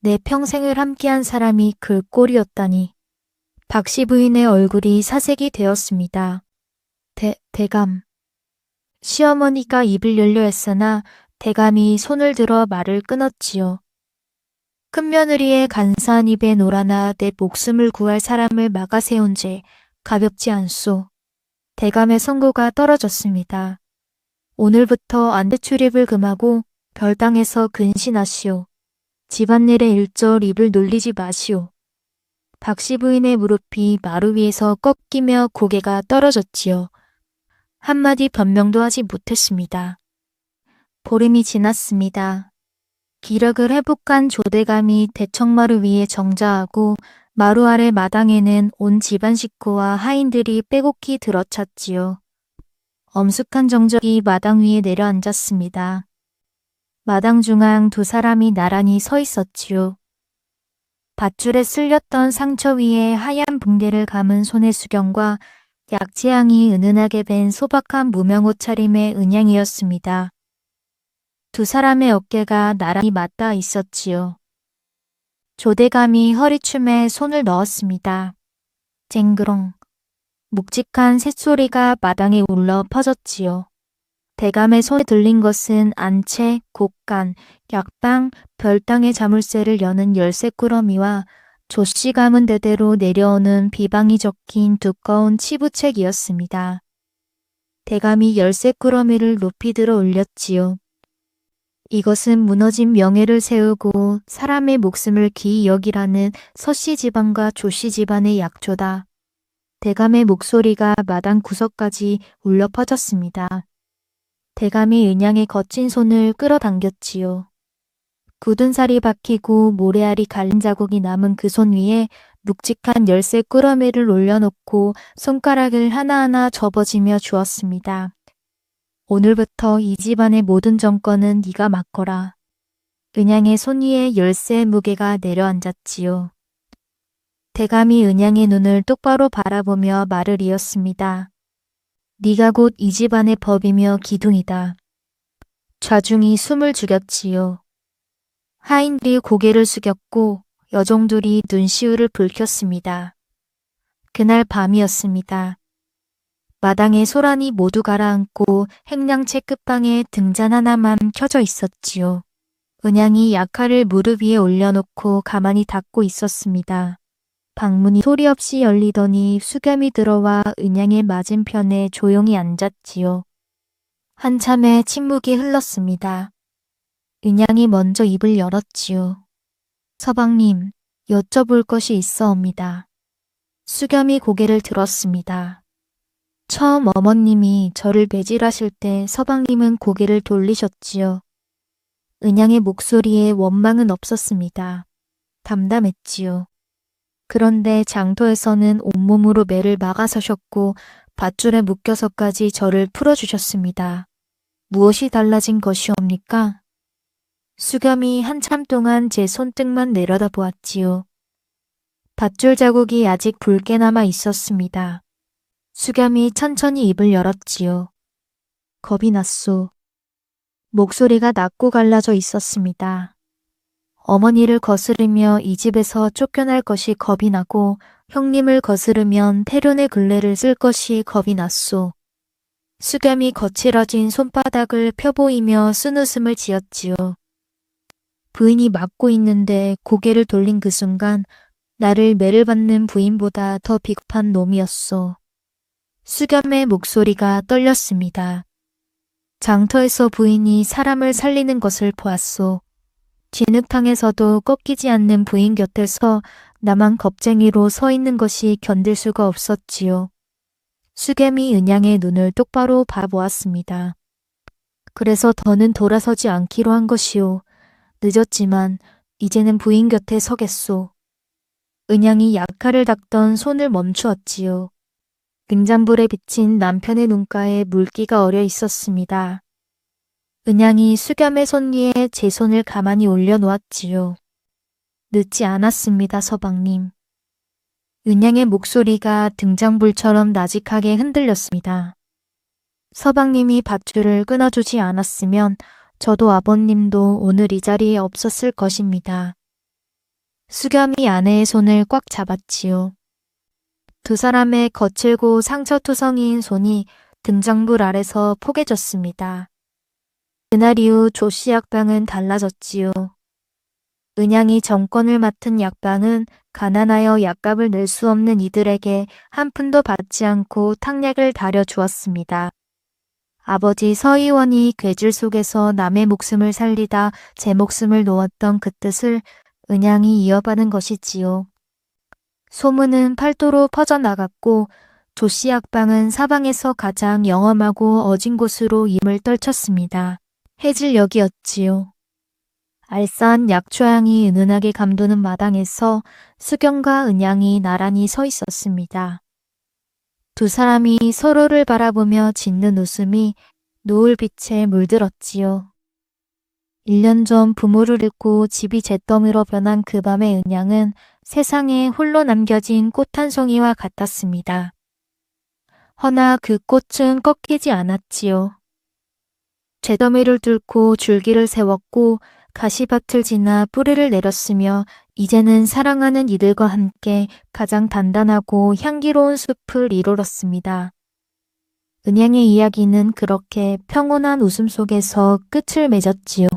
내 평생을 함께한 사람이 그 꼴이었다니. 박씨 부인의 얼굴이 사색이 되었습니다. 대감. 시어머니가 입을 열려 했으나 대감이 손을 들어 말을 끊었지요. 큰며느리의 간사한 입에 놀아나 내 목숨을 구할 사람을 막아세운 죄 가볍지 않소. 대감의 선고가 떨어졌습니다. 오늘부터 안대 출입을 금하고 별당에서 근신하시오. 집안일에 일절 입을 놀리지 마시오. 박씨 부인의 무릎이 마루 위에서 꺾이며 고개가 떨어졌지요. 한마디 변명도 하지 못했습니다. 보름이 지났습니다. 기력을 회복한 조대감이 대청마루 위에 정자하고 마루 아래 마당에는 온 집안 식구와 하인들이 빼곡히 들어찼지요. 엄숙한 정적이 마당 위에 내려앉았습니다. 마당 중앙 두 사람이 나란히 서 있었지요. 밧줄에 쓸렸던 상처 위에 하얀 붕대를 감은 손혜수경과 약지향이 은은하게 밴 소박한 무명옷 차림의 은양이었습니다. 두 사람의 어깨가 나란히 맞닿아 있었지요. 조대감이 허리춤에 손을 넣었습니다. 쨍그렁. 묵직한 쇳소리가 마당에 울러 퍼졌지요. 대감의 손에 들린 것은 안채, 곡간, 약방, 별당의 자물쇠를 여는 열쇠꾸러미와 조씨 가문 대대로 내려오는 비방이 적힌 두꺼운 치부책이었습니다. 대감이 열쇠꾸러미를 높이 들어 올렸지요. 이것은 무너진 명예를 세우고 사람의 목숨을 귀히 여기라는 서씨 집안과 조씨 집안의 약조다. 대감의 목소리가 마당 구석까지 울려 퍼졌습니다. 대감이 은양의 거친 손을 끌어당겼지요. 굳은 살이 박히고 모래알이 갈린 자국이 남은 그 손 위에 묵직한 열쇠 꾸러미를 올려놓고 손가락을 하나하나 접어지며 주었습니다. 오늘부터 이 집안의 모든 정권은 네가 맡거라. 은양의 손 위에 열쇠의 무게가 내려앉았지요. 대감이 은양의 눈을 똑바로 바라보며 말을 이었습니다. 네가 곧 이 집안의 법이며 기둥이다. 좌중이 숨을 죽였지요. 하인들이 고개를 숙였고 여종들이 눈시울을 붉혔습니다. 그날 밤이었습니다. 마당에 소란이 모두 가라앉고 행량채 끝방에 등잔 하나만 켜져 있었지요. 은양이 약칼을 무릎 위에 올려놓고 가만히 닫고 있었습니다. 방문이 소리 없이 열리더니 수겸이 들어와 은양의 맞은편에 조용히 앉았지요. 한참의 침묵이 흘렀습니다. 은양이 먼저 입을 열었지요. 서방님, 여쭤볼 것이 있어옵니다. 수겸이 고개를 들었습니다. 처음 어머님이 저를 매질하실 때 서방님은 고개를 돌리셨지요. 은양의 목소리에 원망은 없었습니다. 담담했지요. 그런데 장터에서는 온몸으로 매를 막아서셨고 밧줄에 묶여서까지 저를 풀어주셨습니다. 무엇이 달라진 것이옵니까? 수겸이 한참 동안 제 손등만 내려다보았지요. 밧줄 자국이 아직 붉게 남아 있었습니다. 수겸이 천천히 입을 열었지요. 겁이 났소. 목소리가 낮고 갈라져 있었습니다. 어머니를 거스르며 이 집에서 쫓겨날 것이 겁이 나고 형님을 거스르면 태륜의 굴레를 쓸 것이 겁이 났소. 수겸이 거칠어진 손바닥을 펴보이며 쓴웃음을 지었지요. 부인이 막고 있는데 고개를 돌린 그 순간 나를 매를 받는 부인보다 더 비겁한 놈이었소. 수겸의 목소리가 떨렸습니다. 장터에서 부인이 사람을 살리는 것을 보았소. 진흙탕에서도 꺾이지 않는 부인 곁에서 나만 겁쟁이로 서 있는 것이 견딜 수가 없었지요. 수겸이 은양의 눈을 똑바로 바라보았습니다. 그래서 더는 돌아서지 않기로 한 것이오. 늦었지만 이제는 부인 곁에 서겠소. 은양이 약칼을 닦던 손을 멈추었지요. 등잔불에 비친 남편의 눈가에 물기가 어려 있었습니다. 은양이 수겸의 손 위에 제 손을 가만히 올려놓았지요. 늦지 않았습니다, 서방님. 은양의 목소리가 등잔불처럼 나직하게 흔들렸습니다. 서방님이 밧줄을 끊어주지 않았으면 저도 아버님도 오늘 이 자리에 없었을 것입니다. 수겸이 아내의 손을 꽉 잡았지요. 두 사람의 거칠고 상처투성이인 손이 등잔불 아래서 포개졌습니다. 그날 이후 조씨 약방은 달라졌지요. 은양이 정권을 맡은 약방은 가난하여 약값을 낼 수 없는 이들에게 한 푼도 받지 않고 탕약을 다려 주었습니다. 아버지 서의원이 괴질 속에서 남의 목숨을 살리다 제 목숨을 놓았던 그 뜻을 은양이 이어받은 것이지요. 소문은 팔도로 퍼져나갔고 조씨 약방은 사방에서 가장 영험하고 어진 곳으로 임을 떨쳤습니다. 해질역이었지요. 알싸한 약초향이 은은하게 감도는 마당에서 수겸과 은양이 나란히 서 있었습니다. 두 사람이 서로를 바라보며 짓는 웃음이 노을빛에 물들었지요. 1년 전 부모를 잃고 집이 잿더미로 변한 그 밤의 은양은 세상에 홀로 남겨진 꽃 한 송이와 같았습니다. 허나 그 꽃은 꺾이지 않았지요. 잿더미를 뚫고 줄기를 세웠고 가시밭을 지나 뿌리를 내렸으며 이제는 사랑하는 이들과 함께 가장 단단하고 향기로운 숲을 이루었습니다. 은양의 이야기는 그렇게 평온한 웃음 속에서 끝을 맺었지요.